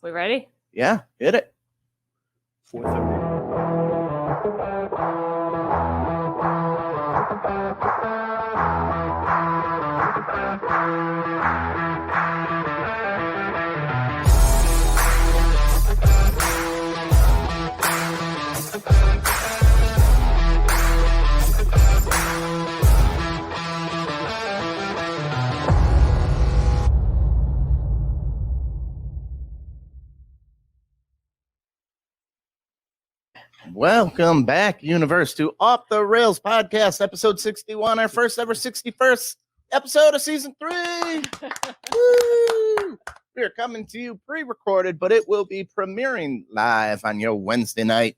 We ready? Yeah, hit it. 4:30. Welcome back, universe, to Off the Rails podcast, episode 61, our first ever 61st episode of season 3. Woo! We are coming to you pre-recorded, but it will be premiering live on your Wednesday night,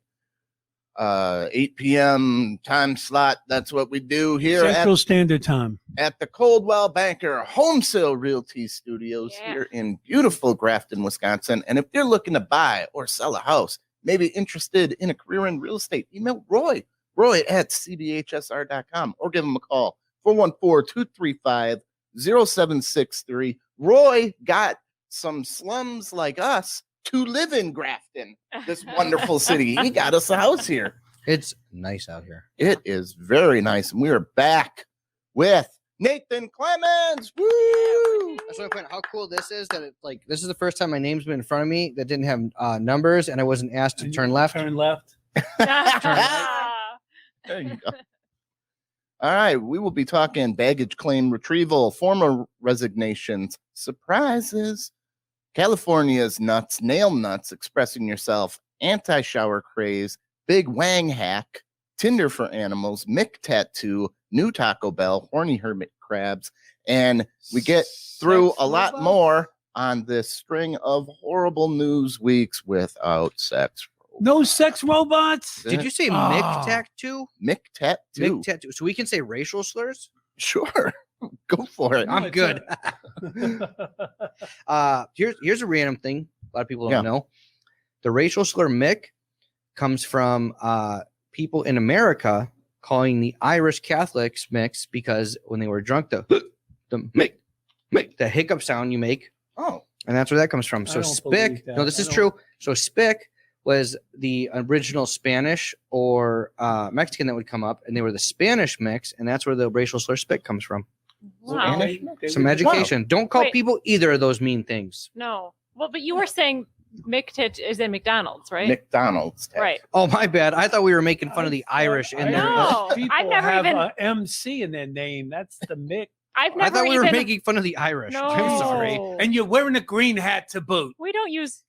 8 p.m. time slot. That's what we do here Central Standard Time at the Coldwell Banker Home Sale Realty Studios here in beautiful Grafton, Wisconsin. And if you're looking to buy or sell a house, maybe interested in a career in real estate, email Roy at cbhsr.com, or give him a call, 414-235-0763. Roy got some slums like us to live in Grafton, this wonderful city. He got us a house here. It's nice out here. It is very nice. And we are back with Nathan Clemons. Woo! That's what I point. How cool this is that this is the first time my name's been in front of me that didn't have numbers, and I wasn't asked to turn left. Turn left. There you go. All right, we will be talking baggage claim retrieval, former resignations, surprises, California's nuts, nail nuts, expressing yourself, anti-shower craze, big wang hack, Tinder for animals, Mick tattoo, new Taco Bell, horny hermit crabs, and we get through a lot more on this string of horrible news weeks without sex. No sex robots. Did you say Mick tattoo? Mick tattoo. Mick tattoo. So we can say racial slurs? Sure. Go for it. I'm good. Here's a random thing a lot of people don't know. The racial slur Mick comes from people in America calling the Irish Catholics Micks because when they were drunk, the Mick, the hiccup sound you make. Oh. And that's where that comes from. So spick. No, this is true. So spick was the original Spanish or Mexican that would come up, and they were the Spanish mix, and that's where the racial slur spick comes from. Wow. Some education. Wow. Don't call people either of those mean things. No. Well, but you were saying McTit is in McDonald's, right? McDonald's. Right. Oh, my bad. I thought we were making fun of the Irish in there. No. People I've never have even- MC in their name. That's the Mick. I've I never thought we were even. making fun of the Irish. No. I'm sorry. And you're wearing a green hat to boot. We don't use.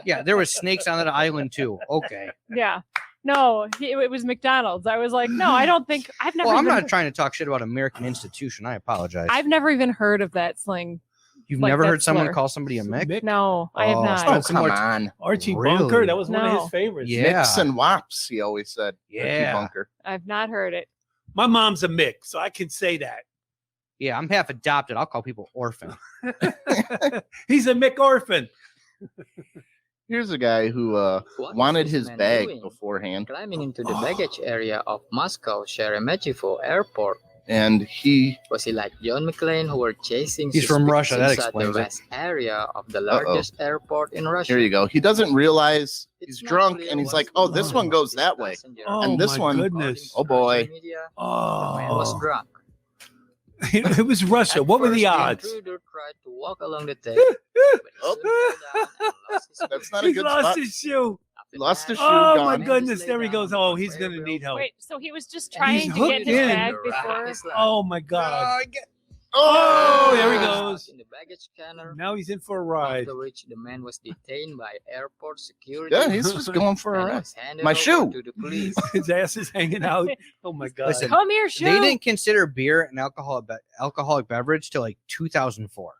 Yeah, there was snakes on that island too. Okay. Yeah. No, it was McDonald's. I was like, no, I don't think. I've never. Well, I'm even, not trying to talk shit about American institution. I apologize. I've never even heard of that slang. You've like never that heard someone slur. call somebody a Mick? No, I have Oh, not. stop. Oh, come on. Archie Really? Bunker. That was one of No. his favorites. Yeah. Mix and wops, he always said. Archie Yeah. Bunker. I've not heard it. My mom's a Mick, so I can say that. Yeah, I'm half adopted. I'll call people orphan. He's a Mick orphan. Here's a guy who What wanted is his this man bag doing? beforehand, Climbing into the baggage area of Moscow Sheremetyevo Airport. and he Was he like John McClane who were chasing He's from suspects Russia, that inside explains the it. west area of the largest airport in Russia? here you go. He doesn't realize It's he's not drunk, clear and he's what like, is "Oh, the this number one of goes his that way." passenger. Oh, And this my one- goodness. Oh, boy. Russian media, the man was Oh. drunk. It was Russia. At What were first, the odds? intruder tried to walk along the deck, but he soon fell down and lost his That's way. not a He good lost spot. his shoe. After Lost that, his shoe, Oh, gone. my man goodness. just There lay he goes. down Oh, on he's the going to rail. need help. Wait, so he was just He's trying to get hooked his in. bag The before. rock is like- Oh, my God. Oh, there he He goes. was in the baggage scanner. Now he's in for a ride. After which the man was detained by airport security. Yeah, he's just going for a and ride. was handed My over shoe. to the police. His ass is hanging out. Oh, my God. Listen, Come here, shoe. They didn't consider beer an alcoholic beverage till like 2004.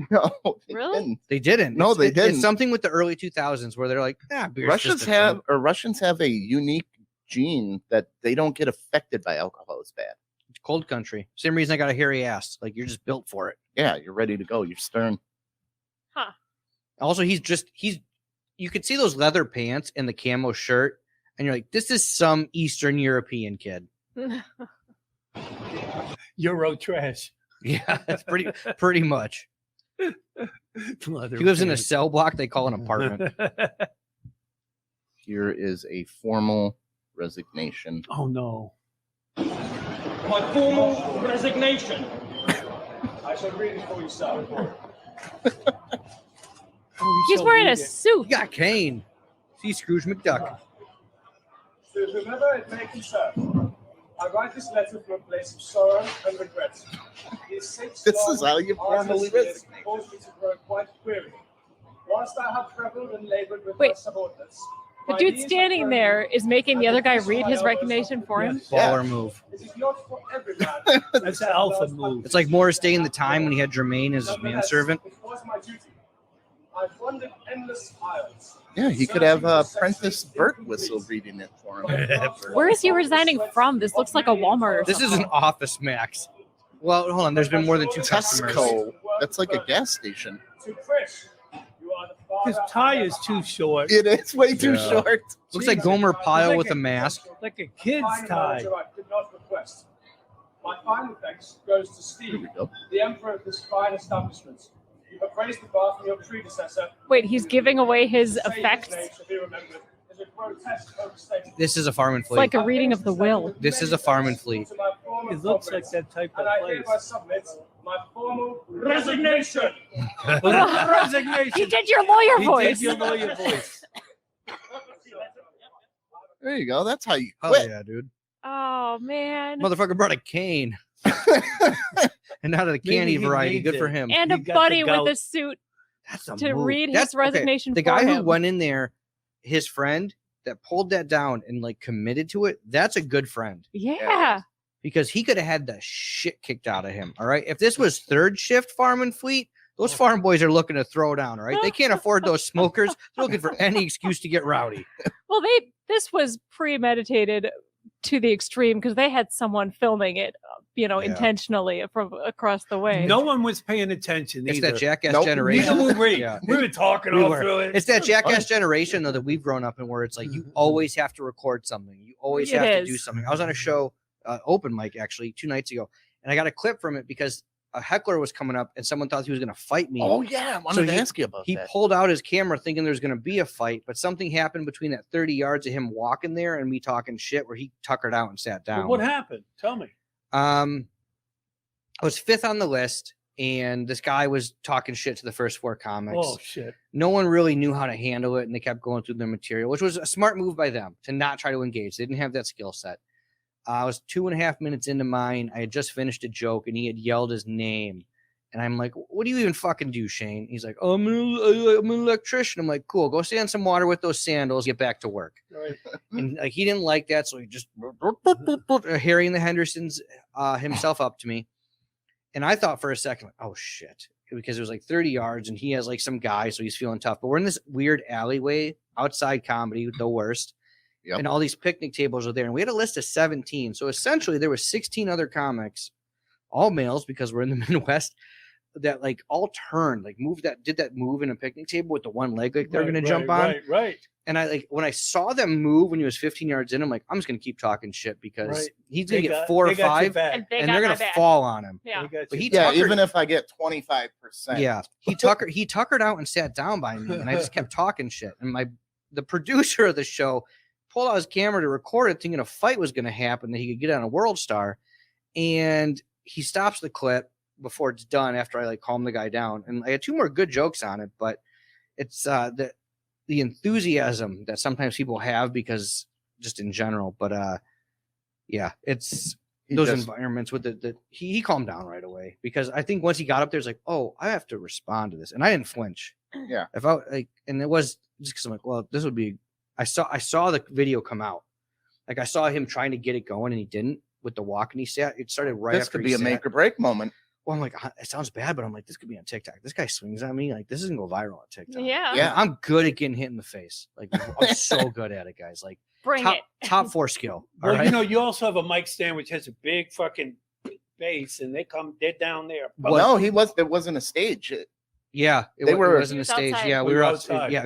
No, they Really? didn't. They didn't. No, they didn't. It's something with the early 2000s where they're like, beer's Russians just a drink." Russians have a unique gene that they don't get affected by alcohol as bad. It's cold country. Same reason I got a hairy ass. Like you're just built for it. Yeah, you're ready to go. You're stern. Also, you could see those leather pants and the camo shirt, and you're like, this is some Eastern European kid. Euro trash. Yeah, that's pretty much. He lives in a cell block they call an apartment. Here is a formal resignation. Oh no. My formal resignation. I shall read it for you, sir. He's wearing a suit. You got Kane. See Scrooge McDuck. To whomever it may concern, I write this letter from a place of sorrow and regret. This is how you formally resignate. Caused me to grow quite weary. Whilst I have traveled and labored with Wait. my subordinates, The my dude knees standing have there grown is making the other guy read his resignation for him. Baller move. It is not for every man. That's an alpha move. It's like Morris Day in the time when he had Jermaine as his manservant. It was my duty. I've wandered endless aisles. Yeah, he could have Prentice Burt Whistle reading it for him. Where is he resigning from? This looks like a Walmart or This is something. an Office Max. Well, hold on. There's been more than 2 customers. Tesco. That's like a gas station. To Chris, you are the father His tie is too short. It is way too Yeah. short. Looks like Gomer Pyle with a mask. Like a kid's tie. I could not request. My final thanks goes to Here Steve, we go. the emperor of this fine establishment. You have raised the bar from your predecessor. Wait, he's giving away his To say effects. name shall be remembered is a grotesque overstatement. This is a farm and It's fleet. like a reading of the will. This is a farm and fleet. To my former It looks like comrades, that type of and I place. hereby submit my formal resignation. Resignation. You did your lawyer He voice. did your lawyer voice. There you go. That's how you Hell quit. yeah, dude. Oh man. Motherfucker brought a cane. And not a Maybe candy he variety. needs Good for it. him. And He a got the buddy with gout. a suit That's a to move. read That's his resignation The for guy who him. went in there, his friend that pulled that down and like committed to it, that's a good friend. Yeah. Because he could have had the shit kicked out of him. All right. If this was third shift farm and fleet, those farm boys are looking to throw down. All right. They can't afford those smokers. They're looking for any excuse to get rowdy. Well, this was premeditated to the extreme because they had someone filming it, Yeah. intentionally from across the way. No one was paying attention. It's either. that jackass Nope. generation. Neither were we. Yeah. We were talking We all were. through it. It's that jackass generation though that we've grown up in, where it's like you always have to record something, you always It have to is. do something. I was on a show, open mic actually 2 nights ago, and I got a clip from it because a heckler was coming up and someone thought he was going to fight me. Oh yeah, I wanted to ask you about He that. pulled out his camera thinking there's going to be a fight, but something happened between that 30 yards of him walking there and me talking shit where he tuckered out and sat But down. what happened? Tell me. I was 5th on the list, and this guy was talking shit to the first 4 comics. Oh shit. No one really knew how to handle it, and they kept going through their material, which was a smart move by them to not try to engage. They didn't have that skill set. I was 2.5 minutes into mine. I had just finished a joke, and he had yelled his name. And I'm like, what do you even fucking do, Shane? He's like, oh, I'm an electrician. I'm like, cool. Go stand some water with those sandals. Get back to work. Right. And like, he didn't like that, so he just Harry and the Hendersons himself up to me. And I thought for a second, like, oh shit, because it was like 30 yards, and he has like some guy, so he's feeling tough. But we're in this weird alleyway, outside comedy, the worst. Yep. And all these picnic tables are there, and we had a list of 17. So essentially, there were 16 other comics, all males, because we're in the Midwest, that like all turned, like did that move in a picnic table with the one leg, like they're gonna jump on. Right. And I like when I saw them move when he was 15 yards in, I'm like, I'm just gonna keep talking shit because Right. he's gonna get 4 or 5, And they and got they're my gonna back. fall on him. Yeah. But he Yeah, tuckered- even if I get 25%. Yeah, he tuckered out and sat down by me, and I just kept talking shit. And the producer of the show pulled out his camera to record it, thinking a fight was gonna happen that he could get on a World Star, and he stops the clip before it's done after I like calm the guy down. And I had 2 more good jokes on it, but it's the enthusiasm that sometimes people have because just in general. But yeah, it's He those just- environments with he calmed down right away because I think once he got up there, it's like, oh, I have to respond to this. And I didn't flinch. Yeah. If I like, and it was just because I'm like, well, this would be, I saw the video come out. Like I saw him trying to get it going and he didn't with the walk and he sat, it started right This after could he be a sat. make or break moment. Well, I'm like, it sounds bad, but I'm like, this could be on TikTok. This guy swings on me. Like, this is gonna go viral on TikTok. Yeah. Yeah. I'm good at getting hit in the face. Like, I'm so good at it, guys. Like, Bring top, it. top 4 skill. All Well, right. you know, you also have a mic stand which has a big fucking base, and they're down there. Well, no, there wasn't a stage. Yeah, it They were- wasn't a It's stage. outside. Yeah, We we were were outside. outside. Yeah,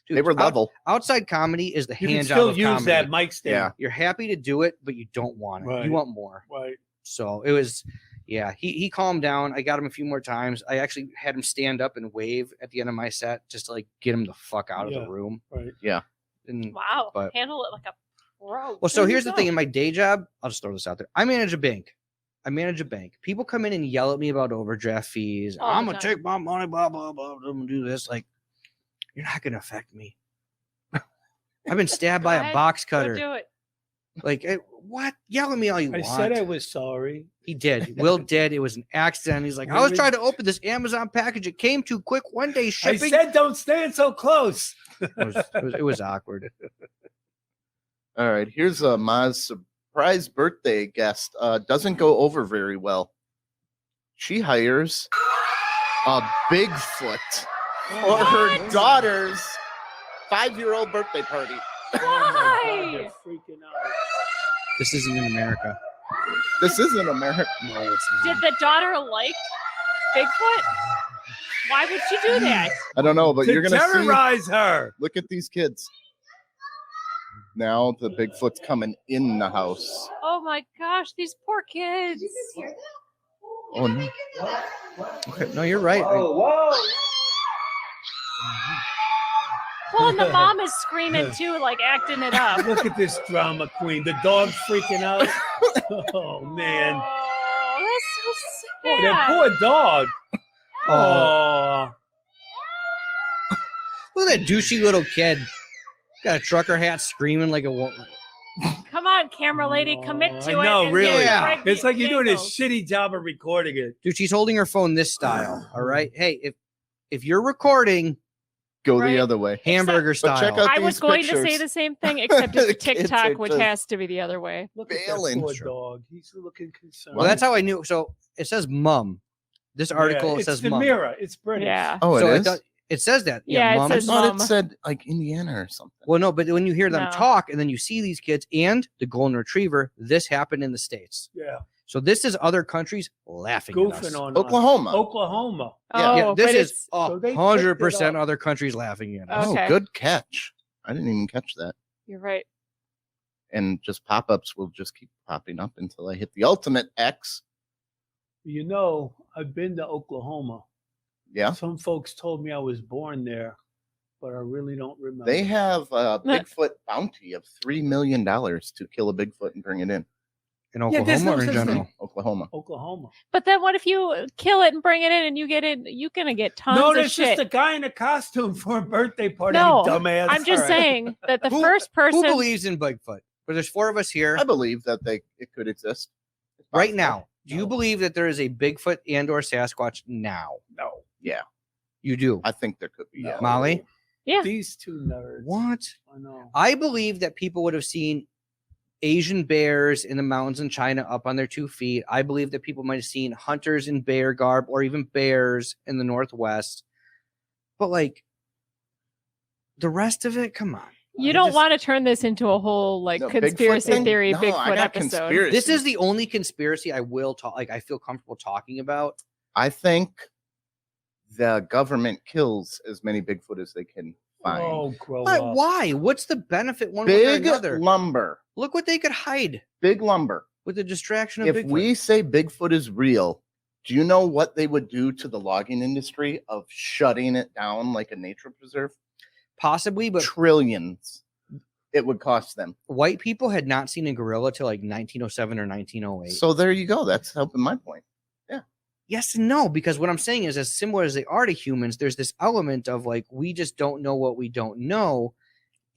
dude, They were level. outside comedy is the You can hand job still of use comedy. that mic stand. Yeah. You're happy to do it, but you don't want it. Right. You want more. Right. So it was, Yeah, he calmed down. I got him a few more times. I actually had him stand up and wave at the end of my set just to like get him the fuck out of the room. Right. Yeah. And, Wow. but- Handle it like a pro. well, so There you here's the go. thing. In my day job, I'll just throw this out there. I manage a bank. People come in and yell at me about overdraft fees. All the I'm gonna time. take my money, blah blah blah. I'm gonna do this. Like, you're not gonna affect me. I've been stabbed by Go a ahead. box Go cutter. do it. Like, what? Yell at me all you I want. said I was sorry. He did. Will did. It was an accident. He's like, I was trying to open this Amazon package. It came too quick. One day I shipping. said don't stand so close. It was awkward. All right, here's a Ma's surprise birthday guest. Doesn't go over very well. She hires a Bigfoot for her daughter's 5-year-old birthday party. Oh my God, Why? they're freaking out. This isn't in America. This isn't America. No, it's Did not. the daughter like Bigfoot? Why would she do that? I don't know, but To you're gonna see. terrorize her. Look at these kids. Now the Bigfoot's coming in the house. Oh my gosh, these poor kids. Oh no! Okay, no, you're right. whoa. Well, and the mom is screaming too, like acting it up. Look at this drama queen. The dog's freaking out. Oh man. Oh, that's so Oh, that sad. poor dog. Oh, Oh. look at that douchey little kid. Got a trucker hat, screaming like a woman. Come on, camera lady, commit to I it. know, and really. direct It's the like you're doing a angles. shitty job of recording it. Dude, she's holding her phone this style. All right. Hey, if you're recording Go Right. the other way. hamburger But style, check out I was these going to say pictures. the same thing, except The it's kids TikTok, are which just has to be the other way. Look at that Bailing. poor Sure. dog. He's looking concerned. well, that's how I knew. So it says mum. This article Yeah, it it's says the mum. mirror. It's British. Yeah. Oh, So it I is. thought- it says that. Yeah, it mum. I says thought mom. it said like Indiana or something. Well, no, but when you hear them No. talk and then you see these kids and the golden retriever, this happened in the States. Yeah. So this is other countries laughing at us. Goofing on Oklahoma. us. Oklahoma. Oh, Yeah, this but is it's So they picked it 100% up. other countries laughing at us. Oh, Okay. good catch. I didn't even catch that. you're right. And just pop-ups will just keep popping up until I hit the ultimate X. You know, I've been to Oklahoma. Yeah. Some folks told me I was born there, but I really don't remember. They have a Bigfoot bounty of $3 million to kill a Bigfoot and bring it in. In Yeah, there's Oklahoma no or in such general? thing. Oklahoma. Oklahoma. But then what if you kill it and bring it in and you get in? You're gonna get tons No, of there's shit. just a guy in a costume for a birthday party. No, you dumbass. I'm just All right. saying that the Who- first person. Who believes in Bigfoot? But there's 4 of us here I believe that it could exist. It's right possible. now. Do you No. believe that there is a Bigfoot and or Sasquatch now? No. You do. I think there could be. No. Yeah. Molly? Yeah. These two nerds. What? I know. I believe that people would have seen Asian bears in the mountains in China up on their 2 feet. I believe that people might have seen hunters in bear garb or even bears in the Northwest. But like the rest of it, come on. You I don't just- want to turn this into a whole like No, Bigfoot conspiracy thing? theory No, I Bigfoot got episode. conspiracy. This is the only conspiracy I will talk like I feel comfortable talking about. I think the government kills as many Bigfoot as they can find. Oh, grow But up. why? What's the benefit one way or Big another? lumber. Look what they could hide Big lumber. with the distraction of If Bigfoot. we say Bigfoot is real, do you know what they would do to the logging industry of shutting it down like a nature preserve? Possibly, but Trillions it would cost them. white people had not seen a gorilla till like 1907 or 1908. So there you go. That's helping my point. Yes and no, because what I'm saying is, as similar as they are to humans, there's this element of like, we just don't know what we don't know.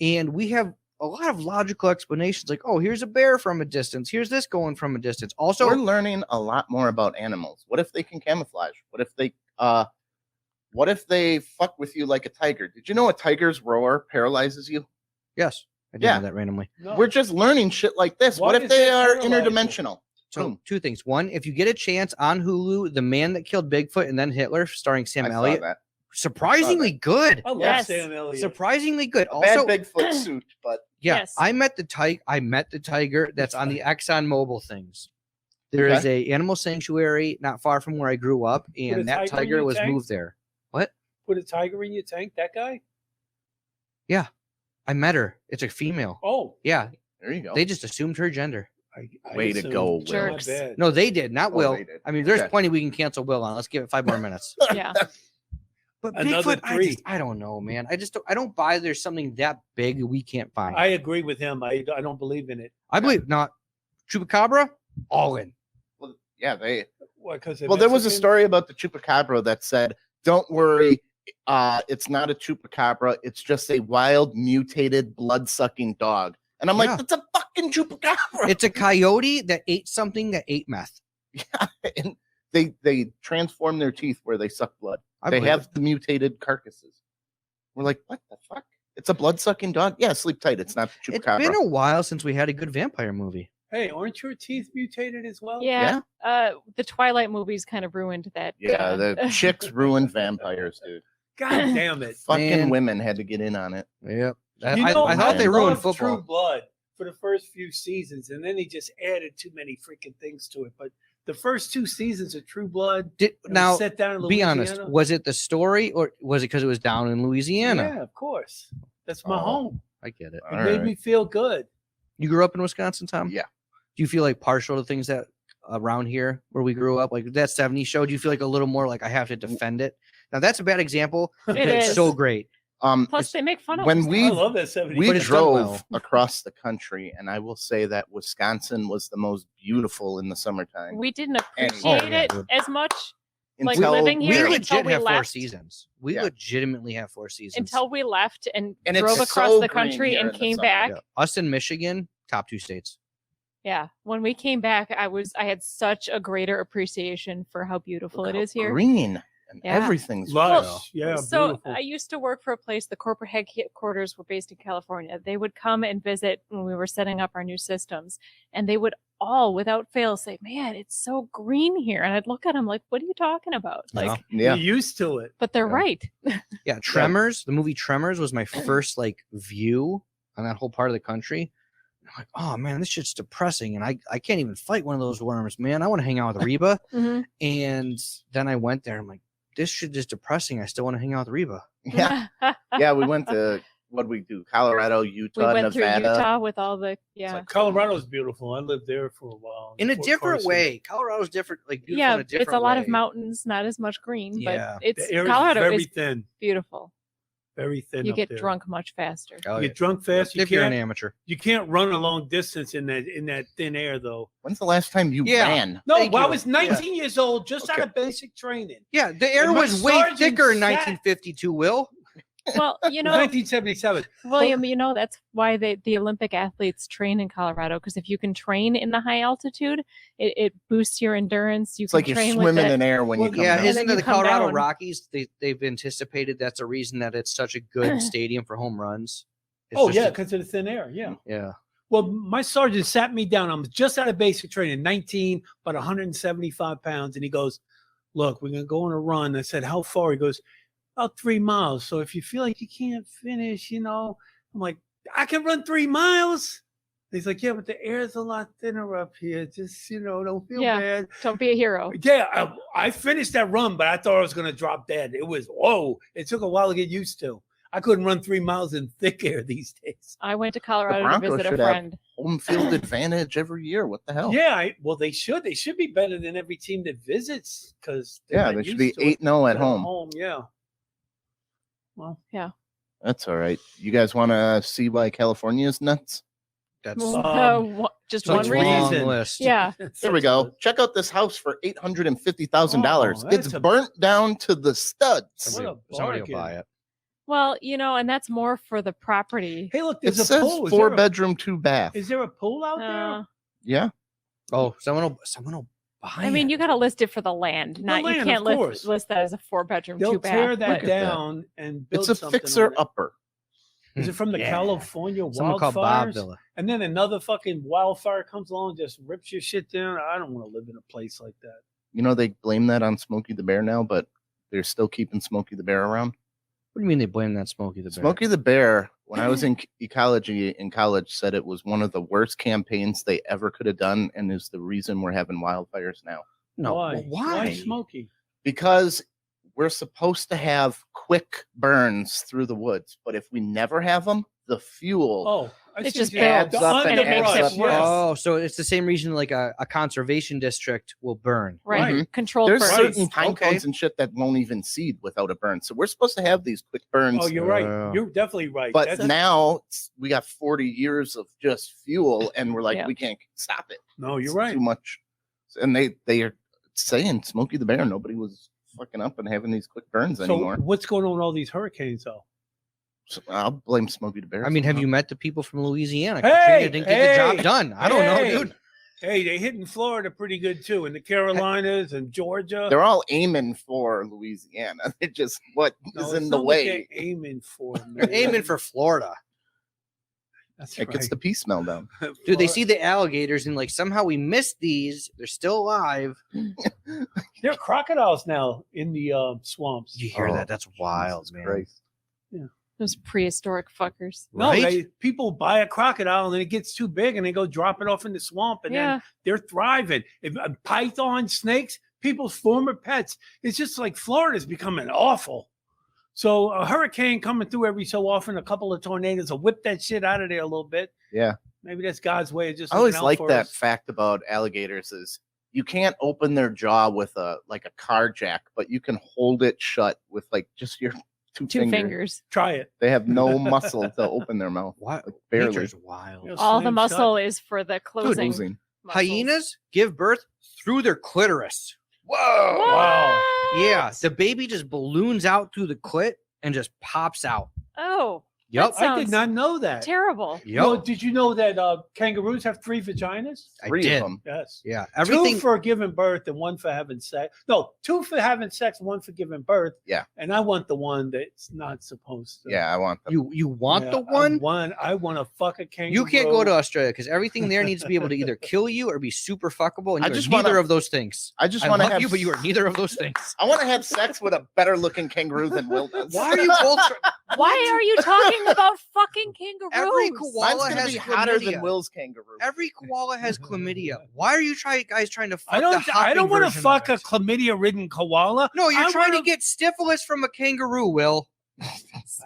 And we have a lot of logical explanations like, oh, here's a bear from a distance. Here's this going from a distance. Also, We're learning a lot more about animals. What if they can camouflage? What if they fuck with you like a tiger? Did you know a tiger's roar paralyzes you? yes, I did Yeah. know that randomly. No. We're just learning shit like this. Why What if does they that are paralyze you? interdimensional? So, Boom. 2 things. One, if you get a chance on Hulu, The Man That Killed Bigfoot and Then Hitler, starring Sam I saw Elliott, that. surprisingly good. I love Yes. Sam Elliott. Surprisingly good. Bad Also, Bigfoot suit, but yeah, Yes. I met the tiger that's on the Exxon Mobil things. There is a animal sanctuary not far from where I grew up, a and that tiger in tiger your was tank? moved there. Put a tiger in your tank. That guy. I met her. It's a female. Oh, Yeah, there you go. they just assumed her gender. Way to assumed. go, Will. My Jerks. bad. No, they did, not Oh, Will. they did. I mean, there's Okay. plenty we can cancel Will on. Let's give it 5 more minutes. Yeah. But Another Bigfoot, 3. I don't know, man. I don't buy there's something that big we can't find. I agree with him. I don't believe in it. I believe not. Chupacabra, all in. Well, yeah, they. What? Because Well, there was a story about the chupacabra that said, "Don't worry, it's not a chupacabra. It's just a wild, mutated, blood-sucking dog." And I'm Yeah. like, "That's a fucking chupacabra." It's a coyote that ate something that ate meth. Yeah, and they transform their teeth where they suck blood. I They believe have the mutated carcasses. We're like, what the fuck? It's a blood-sucking dog. Yeah, sleep tight. It's not the It's chupacabra. been a while since we had a good vampire movie. Hey, aren't your teeth mutated as well? Yeah. The Twilight movies kind of ruined that. Yeah, the chicks ruined vampires, dude. God damn it. Fucking Man. women had to get in on it. Yep. You know, I thought they ruined loved football. True Blood for the first few seasons, and then he just added too many freaking things to it. But the first 2 seasons of True Blood, it was Now, set down in be honest, Louisiana. was it the story or was it because it was down in Louisiana? Yeah, of course. That's my Oh. home. I get it. It All made right. me feel good. You grew up in Wisconsin, Tom? Yeah. Do you feel like partial to things that around here where we grew up, like that 70s show? Do you feel like a little more like I have to defend it? Now that's a bad example. It It's is. so great. Plus, they make fun of when us. we I love that 70s. we But it's done drove well. across the country, and I will say that Wisconsin was the most beautiful in the summertime. We didn't And- appreciate Oh, yeah, it dude. as much like Until living We here we- until legit we have 4 left. seasons. We Yeah. legitimately have 4 seasons. Until we left and, And drove it's across so the green country here and in the came summer. back. Yeah. Us in Michigan, top 2 states. Yeah. When we came back, I had such a greater appreciation for how beautiful Look it how is here. green and Yeah. everything's Lush. Yeah, So beautiful. I used to work for a place, the corporate headquarters were based in California. They would come and visit when we were setting up our new systems, and they would all, without fail, say, "Man, it's so green here." And I'd look at them like, "What are you talking about?" Like, Yeah. You're used to it. but they're Yeah. right. Yeah, Tremors, the movie Tremors was my first like view on that whole part of the country. I'm like, oh man, this shit's depressing. And I can't even fight one of those worms, man. I want to hang out with Reba. Mhm. And then I went there. I'm like, this shit is depressing. I still want to hang out with Reba. Yeah. Yeah, we went to what we do, Colorado, we Utah, went through Nevada. Utah with all the It's like Colorado's beautiful. I lived there for a while. In a Fort different Carson. way. Colorado's different, like beautiful yeah, in a different it's a lot of way. mountains, not as much green, Yeah. but it's The air is Colorado very is thin. beautiful. Very thin. You up get there. drunk much faster. Oh, You yeah. get drunk fast. You If you're an can't. amateur. You can't run a long distance in that thin air though. When's the last time you Yeah. ran? No, Thank well, I you. was 19 years old, just out Okay. of basic training. Yeah, the air And my was way sergeant thicker in sat- 1952, Will. Well, It was 1977. William, that's why the Olympic athletes train in Colorado, because if you can train in the high altitude, it boosts your endurance. You It's can like you're train with swimming that. in air when you Well, come Yeah, down. his- isn't then it you the come Colorado down. Rockies? They've anticipated that's a reason that it's such a good stadium for home runs. It's Oh just yeah, a- because of the thin air. Yeah. yeah. Well, my sergeant sat me down. I'm just out of basic training, 19, about 175 pounds, and he goes, "Look, we're gonna go on a run." I said, "How far?" He goes, "About 3 miles. So if you feel like you can't finish, I'm like, "I can run 3 miles." He's like, "Yeah, but the air's a lot thinner up here. Just don't feel Yeah. bad." Don't be a hero. Yeah, I finished that run, but I thought I was gonna drop dead. It was It took a while to get used to. I couldn't run 3 miles in thick air these days. I went to Colorado to Broncos visit a should have friend. Home field advantage every year. What the hell? Yeah, well, they should. They should be better than every team that visits because Yeah, they should be 8-0 at home. Yeah. Well, That's all right. You guys want to see why California is nuts? That's Just so one it's reason. long. long list. Yeah. There we go. Check out this house for $850,000. Oh, It's that's a- burnt down to the studs. What a Somebody will bargain. buy it. Well, and that's more for the property. Hey, look, It there's a says pool. 4-bedroom, 2-bath. Is there a pool out Uh, there? Yeah. Oh, someone will buy I mean, you got to list it for the land. Not you land, can't of course. list that as a 4-bedroom, They'll 2-bath. tear Look that at that. down and build It's a something on fixer it. upper. Is it from the Yeah. California Someone called Bob wildfires? Villa. And then another fucking wildfire comes along and just rips your shit down. I don't want to live in a place like that. You know, they blame that on Smokey the Bear now, but they're still keeping Smokey the Bear around. What do you mean they blame that Smokey the Bear? Smokey the Bear, when I was in ecology in college, said it was one of the worst campaigns they ever could have done and is the reason we're having wildfires now. No, Why? well, why? Smokey? Because we're supposed to have quick burns through the woods, but if we never have them, the fuel I It see just what you're saying. builds The up and it makes it underbrush, worse. yes. Oh, so it's the same reason like a conservation district will burn. Right. Mhm. Controlled There's burns. certain pine Okay. cones and shit that won't even seed without a burn. So we're supposed to have these quick burns. Oh, you're right. You're definitely right. But That's- now we got 40 years of just fuel, and we're like, Yeah. we can't stop it. no, you're It's right. Too much. And they are saying Smokey the Bear. Nobody was fucking up and having these quick burns So anymore. what's going on with all these hurricanes, though? So I'll blame Smokey the Bear. I mean, have somehow. you met the people from Louisiana? Hey, Katrina didn't get the hey, job done. I don't hey. know, dude. Hey, they hit in Florida pretty good too, in the Carolinas and Georgia. They're all aiming for Louisiana. They're just what is No, in it's the not what way. they're aiming for. They're aiming for Florida. That's It gets right. the pea smell down. Dude, they see the alligators and like somehow we missed these. They're still alive. There are crocodiles now in the swamps. Did you hear Oh, that? That's wild, Jesus man. Christ. Those prehistoric fuckers. No, Right? people buy a crocodile and then it gets too big and they go drop it off in the swamp and Yeah. then they're thriving. If python, snakes, people's former pets. It's just like Florida's becoming awful. So a hurricane coming through every so often, a couple of tornadoes will whip that shit out of there a little bit. Yeah. Maybe that's God's way of just. I always looking out like for that us. fact about alligators is you can't open their jaw with a car jack, but you can hold it shut with like just your two fingers. Try it. They have no muscle to open their mouth. Why? Like, barely. Nature's wild. You know, All the slam muscle shut. is for the closing. Losing. muscles. Hyenas give birth through their clitoris. Whoa! Wow. Yeah, What? the baby just balloons out through the clit and just pops out. Oh, Yep. That I did sounds not know that. terrible. Yep. Well, did you know that kangaroos have 3 vaginas? I Three did. of them. Yes. Yeah. 2 Everything. for giving birth and 1 for having sex. No, 2 for having sex, 1 for giving birth. Yeah. And I want the one that's not supposed to. Yeah, I want them. You want Yeah, the one? I want to fuck a kangaroo. You can't go to Australia because everything there needs to be able to either kill you or be super fuckable. And I you are just neither wanna- of those things. I just I want to love have you, but you are neither of those things. I want to have sex with a better looking kangaroo than Will does. Why are you both? Why are you talking about fucking kangaroos? Every koala Mine's gonna has be hotter than chlamydia. Will's kangaroo. Every koala has chlamydia. Why are you guys trying to fuck I the don't hopping want to version fuck a of it? chlamydia-ridden koala. No, you're I trying to wanna- get syphilis from a kangaroo, Will.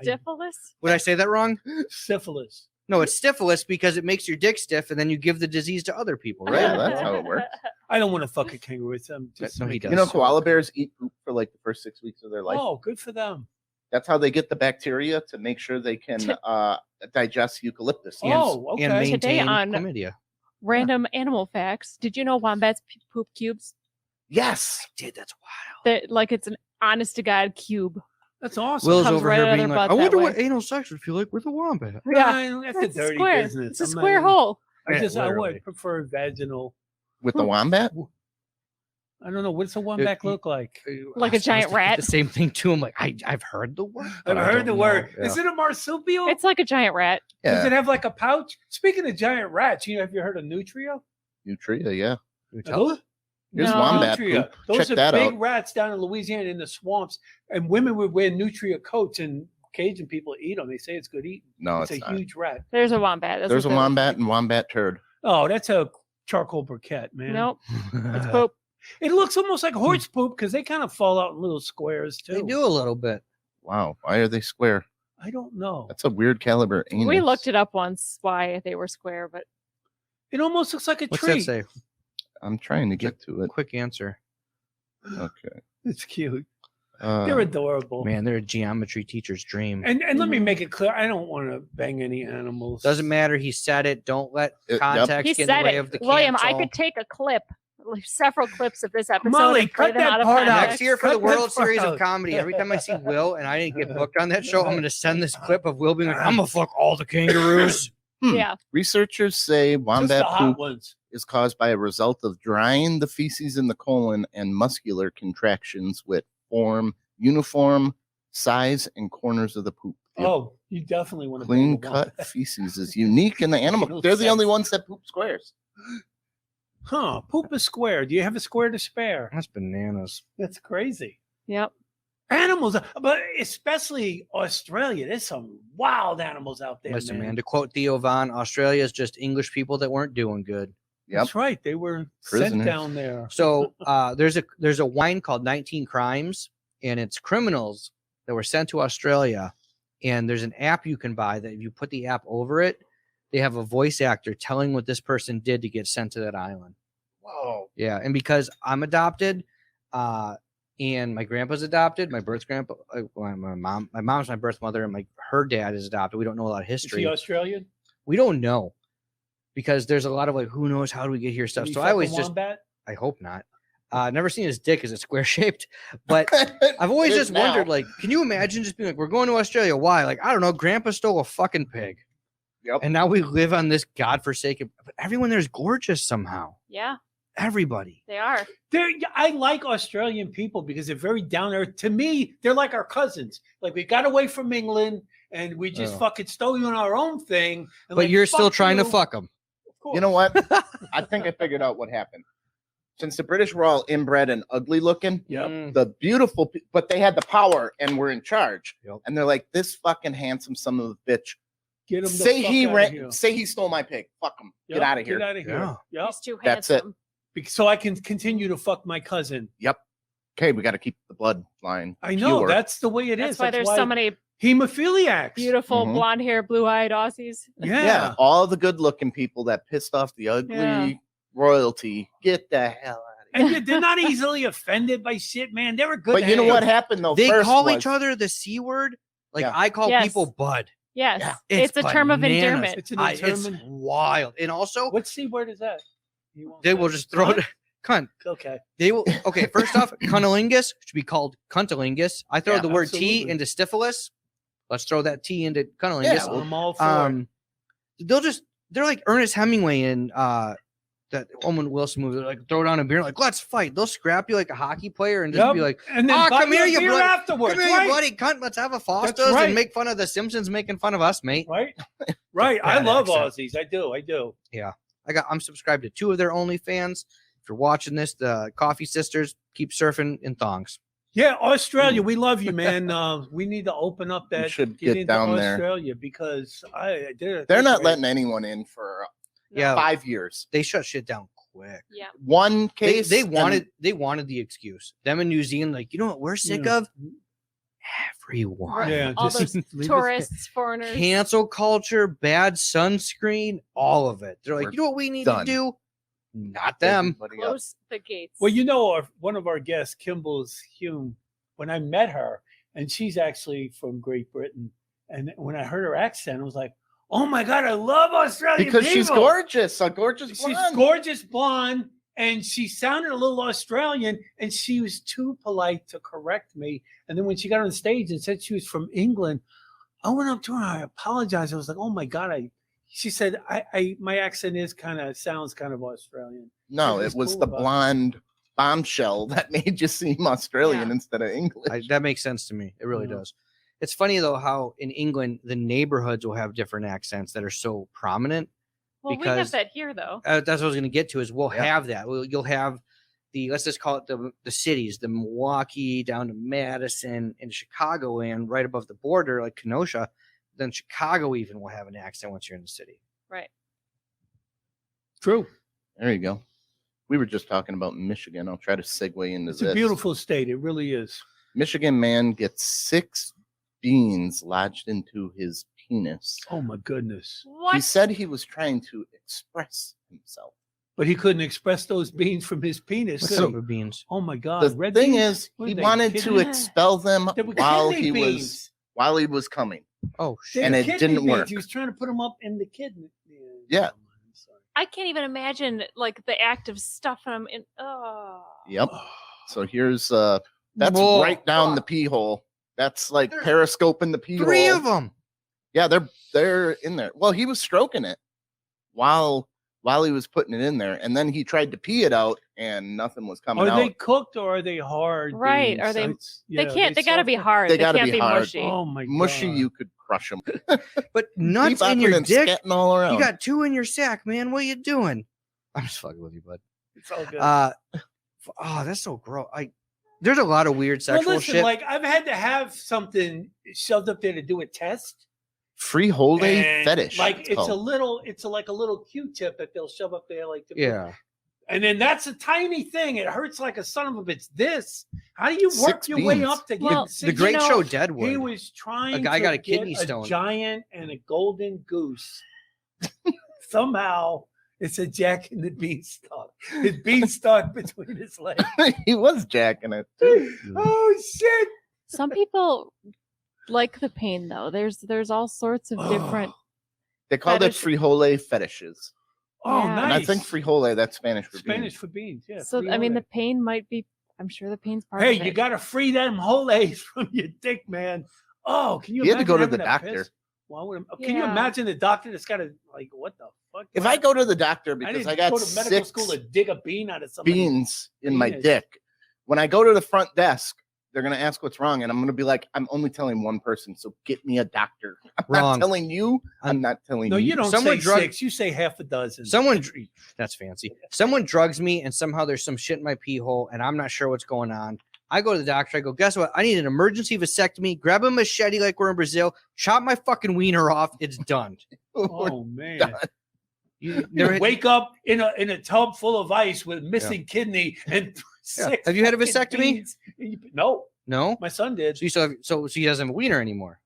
Syphilis? Would I say that wrong? Syphilis. No, it's syphilis because it makes your dick stiff and then you give the disease to other people, right? Yeah, that's how it works. I don't want to fuck a kangaroo. It's, just No, he making- You know, Yes. koala bears eat poop for like the first 6 weeks of their life. Oh, good for them. That's how they get the bacteria to make sure they can digest eucalyptus. Oh, okay. And Today maintain on- chlamydia. Random animal facts. Did you know wombats poop cubes? Yes. Dude, that's wild. That like it's an honest to god cube. That's awesome. Will's comes over right here out of being their like, butt I that wonder way." what anal sex would feel like with a wombat. Yeah, that's a It's dirty square. business. It's a I'm square not- hole. I Yeah, just I literally. would prefer vaginal. With the wombat? I don't know. What's a wombat look like? Like I a was giant thinking rat. The same thing too. I'm like, I've heard the word. I've but I heard don't the know. word. Yeah. Is it a marsupial? It's like a giant rat. Does it Yeah. have like a pouch? Speaking of giant rats, have you heard of nutria? Nutria, yeah. Those, Here's No. wombat nutria. poop. Those Check are that big out. rats down in Louisiana in the swamps, and women would wear nutria coats, and Cajun people eat them. They say it's good eating. No, it's it's a not. huge rat. There's a wombat. That's There's a what they're- wombat and wombat turd. Oh, that's a charcoal briquette, man. Nope. It's poop. It looks almost like horse poop because they kind of fall out in little squares too. They do a little bit. Wow. Why are they square? I don't know. That's a weird caliber anus. We looked it up once why they were square, but It almost looks like a What's tree. that say? I'm trying to get to it. Quick answer. Okay. It's cute. Uh, They're adorable. Man, they're a geometry teacher's dream. And let me Mhm. make it clear, I don't want to bang any animals. Doesn't matter. He said it. Don't let Yep. context he get in the said way it. of the William, I cancel. could take a clip, like several clips of this episode, Molly, and play cut them that out of part out. context. Next year for the Cut that World part Series out. of Comedy, every time I see Will and I didn't get booked on that show, I'm going to send this clip of Will being like, I'm going to fuck all the kangaroos. Yeah. Researchers say Just the wombat hot poop ones. is caused by a result of drying the feces in the colon and muscular contractions which form uniform size and corners of the poop. The Oh, you definitely want to clean cut feces is unique in the animal. They're the only ones that poop squares. Huh? Poop is square. Do you have a square to spare? That's bananas. That's crazy. Yep. Animals, but especially Australia. There's some wild animals out there. Listen, man. man, to quote Theo Von, Australia is just English people that weren't doing good. Yep. That's right. They were Prisoners. sent down there. So there's a wine called 19 Crimes, and it's criminals that were sent to Australia. And there's an app you can buy that if you put the app over it, they have a voice actor telling what this person did to get sent to that island. Whoa. Yeah, and because I'm adopted, and my grandpa's adopted, my birth grandpa, my mom's my birth mother, and her dad is adopted. We don't know a lot of Is history. he Australian? We don't know because there's a lot of who knows how do we get here stuff. Did he So fuck I a always just, wombat? I hope not. Never seen his dick because it's square shaped, but I've always It just is now. wondered, can you imagine just being we're going to Australia? Why? I don't know. Grandpa stole a fucking pig. Yep. And now we live on this godforsaken, but everyone there's gorgeous somehow. Yeah, Everybody. they are. I like Australian people because they're very down there. To me, they're like our cousins. We got away from England and we just fucking stole you on our own thing. And But you're still trying to you. fuck them. Of course. You know what? I think I figured out what happened. Since the British were all inbred and ugly looking, Yep. the beautiful, but they had the power and were in charge. Yep. And they're like, this fucking handsome son of a bitch. Get him the Say fuck he outta ran. here. Say he stole my pig. Fuck him. Yep, Get out of here. Get out of here. Yeah. Yep. He's too That's it. handsome. So I can continue to fuck my cousin. Okay, we got to keep the bloodline. I know. pure. That's the way it is. That's why there's so many hemophiliacs. beautiful Mhm. blonde hair, blue eyed Aussies. Yeah. all the good-looking people that pissed off the ugly Yeah. royalty. Get the hell out of here. And they're not easily offended by shit, man. They were good. But you know hang. what happened though? They First call was- each other the C word. Yeah. I call Yes. people bud. Yes, Yeah. it's a term of bananas. endearment. It's an It's endearment. wild. And also, What C word is that? You won't they say will it. just throw it. Cunt. Okay. They will. Okay, first off, cunnilingus should be called cuntilingus. I throw Yeah, the word T absolutely. into syphilis. Let's throw that T into cunnilingus. Yeah, I'm all for it. They're like Ernest Hemingway in that Owen Wilson movie. They're like throw down a beer, let's fight. They'll scrap you like a hockey player and just Yep. be like, And then "Ah, buy come here, a you beer bloody- afterwards. come here, right? you bloody cunt. Let's have a Foster's right. and make fun of the Simpsons making fun of us, mate." Right. Right. I Bad love accent. Aussies. I do. I'm subscribed to 2 of their OnlyFans. If you're watching this, the Coffee Sisters keep surfing in thongs. Yeah, Australia, we love you, man. We need to open up that. should get into down there. Australia because They're not letting anyone in for Yeah, 5 years. they shut shit down quick. Yeah. One They, case. they and- wanted the excuse. Them in New Zealand, you know what we're sick Yeah. of? Everyone. Yeah, all just those leave us- tourists, foreigners. Cancel culture, bad sunscreen, all of it. They're like, We're you know what we need done. to do? Not them. Everybody else. Close the gates. Well, one of our guests, Kimball's Hume, when I met her, and she's actually from Great Britain, and when I heard her accent, I was like, "Oh my god, I love Australian Because she's people." gorgeous, a gorgeous She's blonde. gorgeous blonde, and she sounded a little Australian, and she was too polite to correct me. And then when she got on stage and said she was from England, I went up to her, I apologized. I was like, "Oh my god, she said, my accent sounds kind of Australian." No, It it was was cool the about it. blonde bombshell that made you seem Australian Yeah. instead of English. That makes sense to me. It really Yeah. does. It's funny though how in England the neighborhoods will have different accents that are so prominent. well, we because- have that here, though. That's what I was going to get to. Is we'll Yeah. have that. You'll have let's just call it the cities, the Milwaukee down to Madison and Chicago, and right above the border like Kenosha. Then Chicago even will have an accent once you're in the city. Right. True. There you go. We were just talking about Michigan. I'll try to segue into It's this. a beautiful state. It really is. Michigan man gets 6 beans lodged into his penis. Oh my goodness. What? He said he was trying to express himself. But he couldn't express those beans from his penis. What's could up he? with beans? Oh my God. The Red thing beans? is, What he are they, wanted to kidney- expel them They were while kidney he beans. was coming. Oh They shit! and were it kidney didn't beans. work. He was trying to put them up in the kidney. Yeah. I'm sorry. I can't even imagine like the act of stuffing them in. Oh. Yep. So here's that's Whoa. right down the pee hole. That's like There's periscoping the pee hole. 3 of them. Yeah, they're in there. Well, he was stroking it while he was putting it in there, and then he tried to pee it out, and nothing was coming Are out. they cooked or are they hard? Right, beans? are they- It's- They yeah, can't. They gotta be soft? hard. They They, gotta can't be be hard. mushy. Oh my Mushy, God. you could crush them. But nuts in your dick. all around. You got 2 in your sack, man. What are you doing? I'm just fucking with you, bud. It's all good. Oh, that's so gross. There's a lot of weird well, sexual listen, shit. like I've had to have something shoved up there to do a test. Freehold and, fetish. Like it's called. like a little Q-tip that they'll shove up there, like to Yeah. And then that's a tiny thing. It hurts like a son of a bitch. This. How do you work 6 your way beans. up to get Well, six? The great know, show He Deadwood. was trying. guy to got a get kidney stone. A giant and a golden goose Somehow it's a Jack and the Beanstalk. His beanstalk between his legs. He was jacking it. Oh shit! Some people like the pain though. There's all sorts of different. They called it frijole fetishes. Oh, Yeah. nice. And I think frijole, that's Spanish for Spanish beans. for beans. Yeah. So I mean, the frijole. pain might be. I'm sure the pain's part Hey, of it. you got to free them holes from your dick, man. Oh, can you? You had to go to imagine the having doctor. piss? Why would can you Yeah. imagine the doctor that's got to like what the fuck? If I go to the doctor I because didn't I got go to medical 6 school to dig a bean out of somebody's beans in my penis. dick, when I go to the front desk, they're going to ask what's wrong. And I'm going to be like, I'm only telling one person. So get me a doctor. I'm Wrong. not telling you. I'm not telling No, you. you don't Someone say drug- 6. You say half a dozen. That's fancy. Someone drugs me and somehow there's some shit in my pee hole and I'm not sure what's going on. I go to the doctor. I go, guess what? I need an emergency vasectomy. Grab a machete like we're in Brazil. Chop my fucking wiener off. It's done. Oh man. done. You Never- wake up in a tub full of ice with missing kidney and Yeah. 6 Have you had a fucking vasectomy? beans. No, No? my son did. So you still have, so he doesn't have a wiener anymore.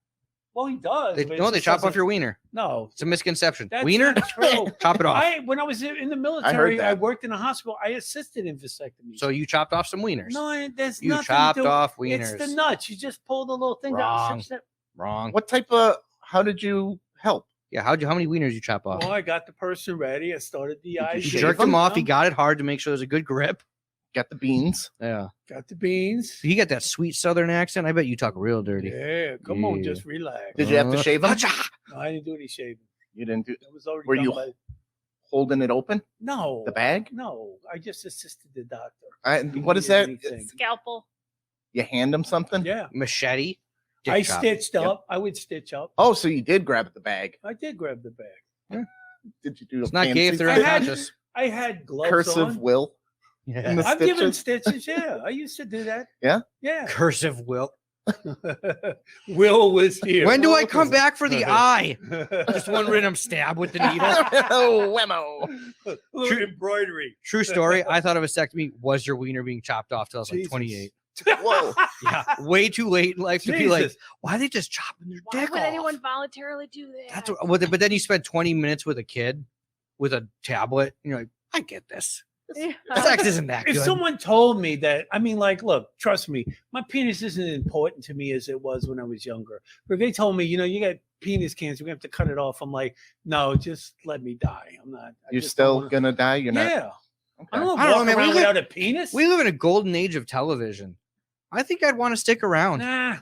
Well, he does. They, but no, it they just chop off doesn't- your wiener. No, It's a misconception. that's Wiener? not true. Chop it off. When I was in the military, that. I worked in a hospital. I assisted in vasectomy. So you chopped off some wieners. no, there's You nothing chopped to do. off It's wieners. the nuts. You just pull the little thing Wrong. down. Wrong. What how did you help? Yeah, how many wieners you chop off? Well, I got the person ready. I started the Did you eyes. You shave jerked him them? off. He got it hard to make sure there's a good grip. Got the beans. Yeah. Got the beans. He got that sweet southern accent. I bet you talk real dirty. Yeah, come on, Yeah. just relax. Did you have to shave them? No, I didn't do any shaving. You didn't do. It was already Were done you- by- Holding it open? No. The bag? No, I just assisted the doctor. What is that? Anything. Scalpel. You hand them something? Yeah. Machete. Dick I chop. stitched Yep. up. I would stitch up. Oh, so you did grab the bag. I did grab the bag. Did you do It's a not gay if fancy they're I had- unconscious. I had gloves cursive on. will? Yeah. in the I've given stitches? stitches. Yeah, I used to do that. Yeah? Yeah. Cursive will. Will was here. When do I come back for the eye? Just one random stab with the needle. Oh, whammo. Little embroidery. True story. I thought a vasectomy was your wiener being chopped off till I was like Jesus. 28. Whoa. Yeah, way too late in life to be like, Jesus. why are they just chopping their Why dick would off? anyone voluntarily do that? That's what, but then you spend 20 minutes with a kid with a tablet, and you're like, I get this. Yeah. Sex isn't that If good. someone told me that, I mean, like, look, trust me, my penis isn't important to me as it was when I was younger. But if they told me, you got penis cancer, we have to cut it off, I'm like, no, just let me die. I'm not. I You're just still don't gonna die? You're wanna- not? Yeah. I Okay. don't I don't know, walk man. around We live- without a penis. We live in a golden age of television. I think I'd want to stick around. Nah,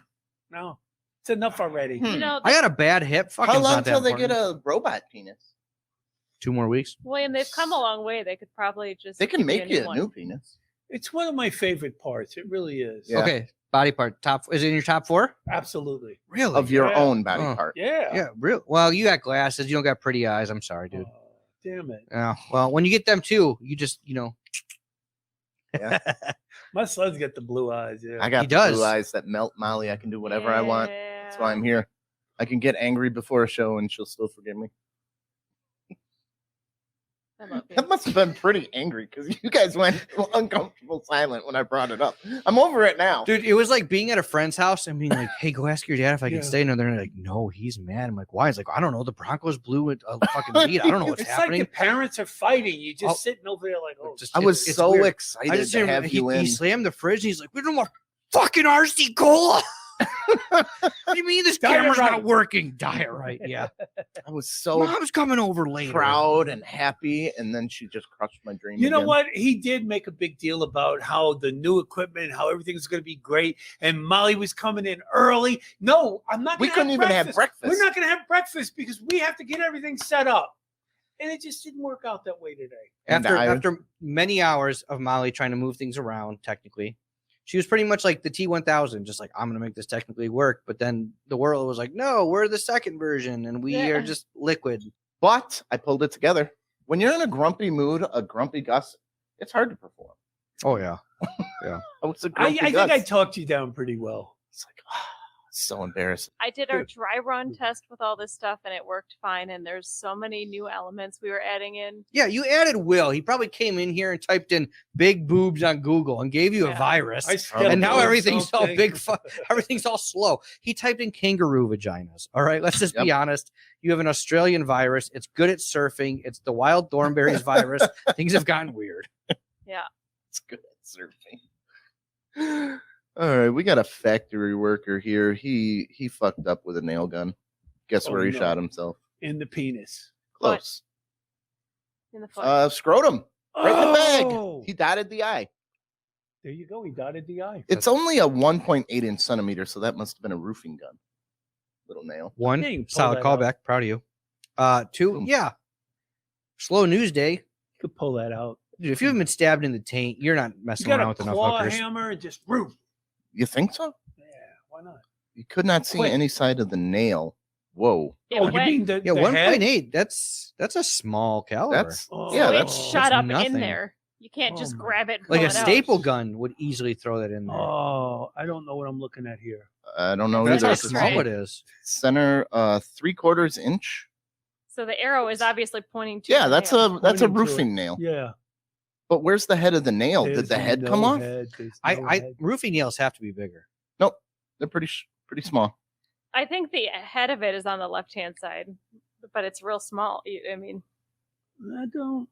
no, it's enough already. Hmm. You know, I got a bad hip. Fucking How it's long not that till they get important. a robot penis? 2 more weeks. William, they've come a long way. They could probably just. They can give make you a one. new penis. It's one of my favorite parts. It really is. Yeah. Okay, body part top. Is it in your top 4? Absolutely. Really? Of your Yeah. own body Oh. part. Yeah. Yeah, real. Well, you got glasses. You don't got pretty eyes. I'm sorry, dude. Oh, damn it. Yeah. Well, when you get them too, you just, My son's got the blue eyes. Yeah. I got He does. blue eyes that melt Molly. I can do whatever I want. That's why I'm Yeah. here. I can get angry before a show and she'll still forgive me. I love you. That must have been pretty angry because you guys went uncomfortable silent when I brought it up. I'm over it now. dude, it was like being at a friend's house and being like, hey, go ask your dad if I can Yeah. stay. And they're like, no, he's mad. I'm like, why? He's like, I don't know. The Broncos blew a fucking lead. I don't know what's It's happening. like the parents are fighting. You just Oh. sitting over there like, oh, Just- I was it's so weird. excited I just to remember have you in. he slammed the fridge and he's like, we don't want fucking RC Cola. What do you mean this Diet camera's right. not working? Diet right. Yeah. I was so Mom's coming over later. proud and happy, and then she just crushed my dream. You know again. what? He did make a big deal about how the new equipment, how everything's going to be great, and Molly was coming in early. No, I'm not. We gonna couldn't even have breakfast. We're not going to have breakfast because we have to get everything set up, and it just didn't work out that way today. And After many hours of Molly trying to move things around, technically, she was pretty much like the T1000, just like, I'm going to make this technically work. But then the world was like, no, we're the second version and we Yeah. are just liquid. But I pulled it together. When you're in a grumpy mood, a grumpy Gus, it's hard to perform. Oh, yeah. I was a I grumpy think Gus. I talked you down pretty well. It's like, So embarrassing. I did our dry run test with all this stuff and it worked fine. And there's so many new elements we were adding in. Yeah, you added Will. He probably came in here and typed in big boobs on Google and gave you a Yeah. virus. I And now skipped everything's all something. big. Everything's all slow. He typed in kangaroo vaginas. All right, let's just be honest. You have an Australian virus. It's good at surfing. It's the wild thornberries virus. Things have gotten weird. Yeah. It's good at surfing. All right, we got a factory worker here. He fucked up with a nail gun. Guess Oh, where he no. shot himself? In the penis. Close. In the foot. Scrotum. Right in the bag. Oh! He dotted the eye. There you go. He dotted the eye. It's only a 1.8 centimeter, so that must have been a roofing gun. Little nail. One, Yeah, you can pull solid that callback. Proud of you. Two, Boom. yeah. Slow news day. You could pull that out. Dude, if you haven't been stabbed in the taint, you're not You messing got around a with enough claw hookers. hammer and just roof. You think so? Yeah, why not? You could not see Quick. any side of the nail. Whoa. It Oh, you went- mean the Yeah, the head? 1.8. That's a small caliber. That's Oh. yeah, it that's shot up nothing. in there. You can't just Oh my- grab it and like pull a it out. staple gun would easily throw that in there. Oh, I don't know what I'm looking at here. I don't know That's either. how That's small right. it is. Center 3/4 inch. So the arrow is obviously pointing to Yeah, the that's nail. a Pointing to roofing it. nail. Yeah. But where's the head of the nail? Did There's the head no come off? head. There's I no head. roofing nails have to be bigger. Nope. They're pretty small. I think the head of it is on the left hand side, but it's real small. I mean, I don't.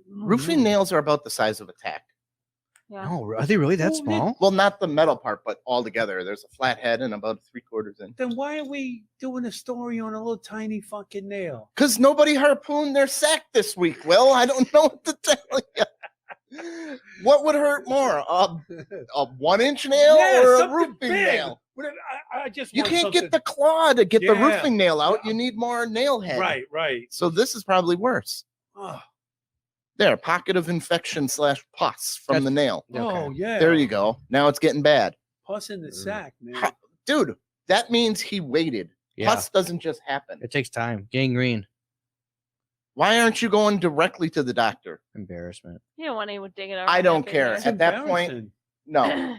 Roofing nails are about the size of a tack. yeah. No, are they really that Well, small? Well, not the metal part, but all together. There's a flat head and about 3/4 inch. Then why are we doing a story on a little tiny fucking nail? Because nobody harpooned their sack this week, Will. I don't know what to tell you. What would hurt more? A 1-inch nail Yeah, or a something roofing big. nail? What if- I just You want can't something- get the claw to get the Yeah. roofing nail out. Yeah. You need more nail head. right. So this is probably worse. Oh, There, pocket of infection / pus from the nail. oh, yeah. There you go. Now it's getting bad. Pus in the sack, man. How- Dude, that means he waited. Yeah, Pus doesn't just happen. it takes time. Gangrene, Why aren't you going directly to the doctor? embarrassment. You don't want anyone digging out. I your don't neck in care. there. At that point, Embarrassing. No.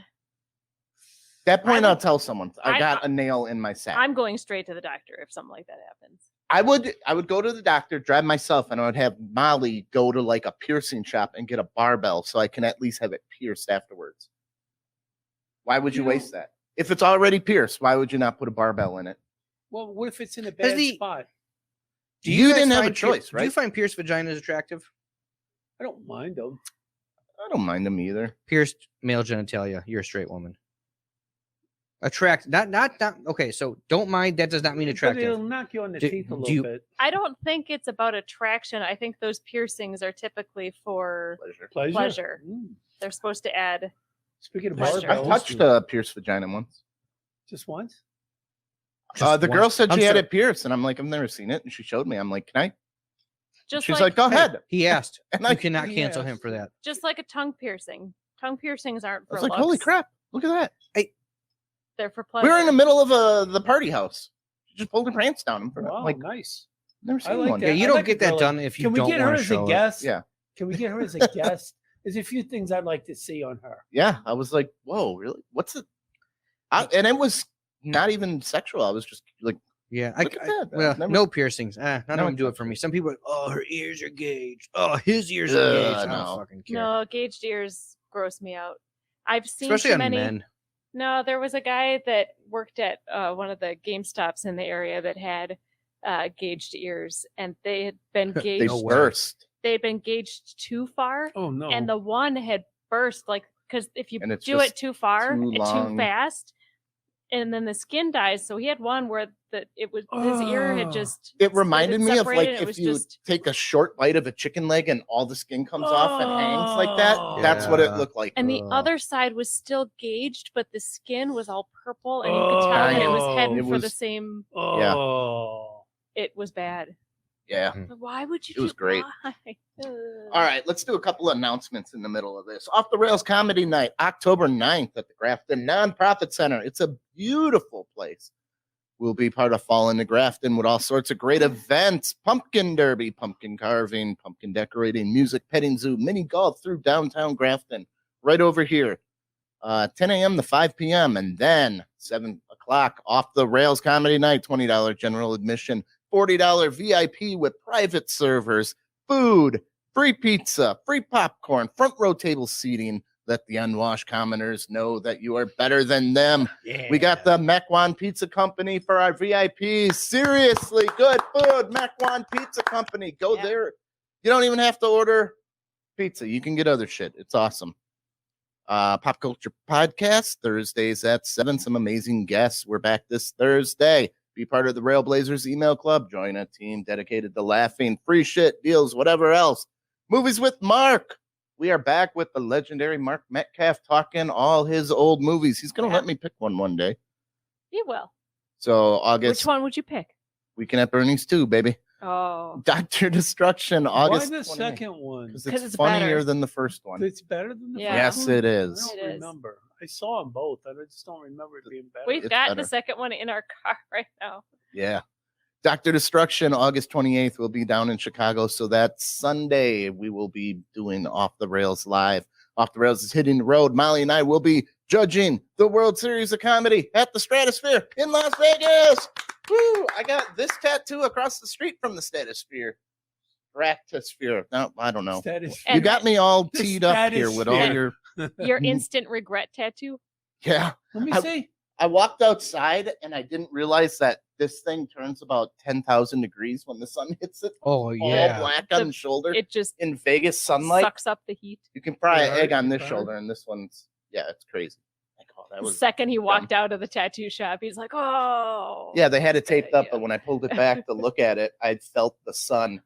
That point, I I'll would- tell someone I I- got a nail in my sack. I'm going straight to the doctor if something like that happens. I would go to the doctor, drive myself, and I would have Molly go to like a piercing shop and get a barbell so I can at least have it pierced afterwards. Why would you You know- waste that? If it's already pierced, why would you not put a barbell in it? Well, what if it's in a Has bad the- spot? Do You guys didn't have a find choice, Do you right? find pierced vaginas attractive? I don't mind them. I don't mind them either. Pierced male genitalia. You're a straight woman. Attract, not. Okay, so don't mind. That does not mean But attractive. it'll knock you on the Do- teeth a do little you- bit. I don't think it's about attraction. I think those piercings are typically for Pleasure. pleasure. Mm. They're supposed to add. Speaking of Pleasure. I've barbells, touched a pierced vagina once. just once. Just The girl once. said I'm she had sorry. it pierced, and I'm like, I've never seen it. And she showed me. I'm like, can I? Just She's like, go Hey, ahead. He asked. And You I, cannot He cancel asked. him for that. just like a tongue piercing. Tongue piercings aren't I for was like, looks. holy crap! Look at that. They're for pleasure. We were in the middle of the party house. She just pulled her pants down. In front of Wow, like, nice. never seen like one. that. Yeah, you I don't like a get that girl done if you Can we don't get her want to as a show it. guest? Yeah. Can we get her as a guest? There's a few things I'd like to see on her. Yeah, I was like, whoa, really? What's it? And it was not even sexual. I was just like, Yeah, look at that. well, Never- no piercings. None of never them do it touched for me. it. Some people are, oh, her ears are gauged. Oh, his ears are Ugh, gauged. I no. don't fucking care. No, gauged ears gross me out. I've seen Especially too on many. men. No, there was a guy that worked at one of the GameStops in the area that had gauged ears, and they had been they gauged. No way. burst. They had been gauged too far, Oh no. and the one had burst. Like, because if you And it's do it just too far, too too long. fast, and then the skin dies. So he had one where it was his ear had Oh. just. It reminded me of like separated, it if was you just- take a short bite of a chicken leg and all the skin comes off and hangs like that. That's what it Yeah. looked like. And the Ugh. other side was still gauged, but the skin was all purple, and you could tell that it was Oh. heading It for the was- same. Oh. It was bad. Yeah. But why would you? It was do- great. Why? Ugh. All right, let's do a couple of announcements in the middle of this. Off the Rails Comedy Night, October 9th at the Grafton Nonprofit Center. It's a beautiful place. We'll be part of Fall into Grafton with all sorts of great events. Pumpkin derby, pumpkin carving, pumpkin decorating, music, petting zoo, mini golf through downtown Grafton, right over here. 10 a.m. to 5 p.m. And then 7 o'clock o'clock. Off the Rails Comedy Night, $20 general admission, $40 VIP with private servers, food, free pizza, free popcorn, front row table seating. Let the unwashed commoners know that you are better than them. Yeah. We got the Macwan Pizza Company for our VIPs. Seriously, good food. Macwan Pizza Company. Go there. You don't even have to order pizza. You can get other shit. It's awesome. Pop Culture Podcast, Thursdays at 7. Some amazing guests. We're back this Thursday. Be part of the Railblazers email club. Join a team dedicated to laughing, free shit, deals, whatever else. Movies with Mark. We are back with the legendary Mark Metcalf talking all his old movies. He's going to let me pick one day. He will. So August. Which one would you pick? Weekend at Bernie's 2, baby. Oh. Dr. Destruction, August. Why the 28th. second one? Because 'Cause it's it's funnier better. than the first one. It's better than the Yeah. first Yes, one? it is. I don't It is. remember. I saw them both. I just don't remember it being better. We've It's got better. the second one in our car right now. Yeah. Dr. Destruction, August 28th, will be down in Chicago. So that Sunday, we will be doing Off the Rails Live. Off the Rails is hitting the road. Molly and I will be judging the World Series of Comedy at the Stratosphere in Las Vegas. Woo! I got this tattoo across the street from the Stratosphere. Stratosphere. No, I don't know. Status. You And got me all the teed up here with all Stratosphere. your. Your instant regret tattoo. Yeah. Let me I- see. I walked outside and I didn't realize that this thing turns about 10,000 degrees when the sun hits it. Oh All yeah. black on The- the shoulder. It just In Vegas sunlight, sucks up the heat. you can fry Yeah, an egg on right, this right. shoulder, and this one's it's crazy. Like, oh, that The was second he walked out of the tattoo shop, he's like, "Oh, yeah. They had it taped up, idea. but when I pulled it back to look at it, I felt the sun.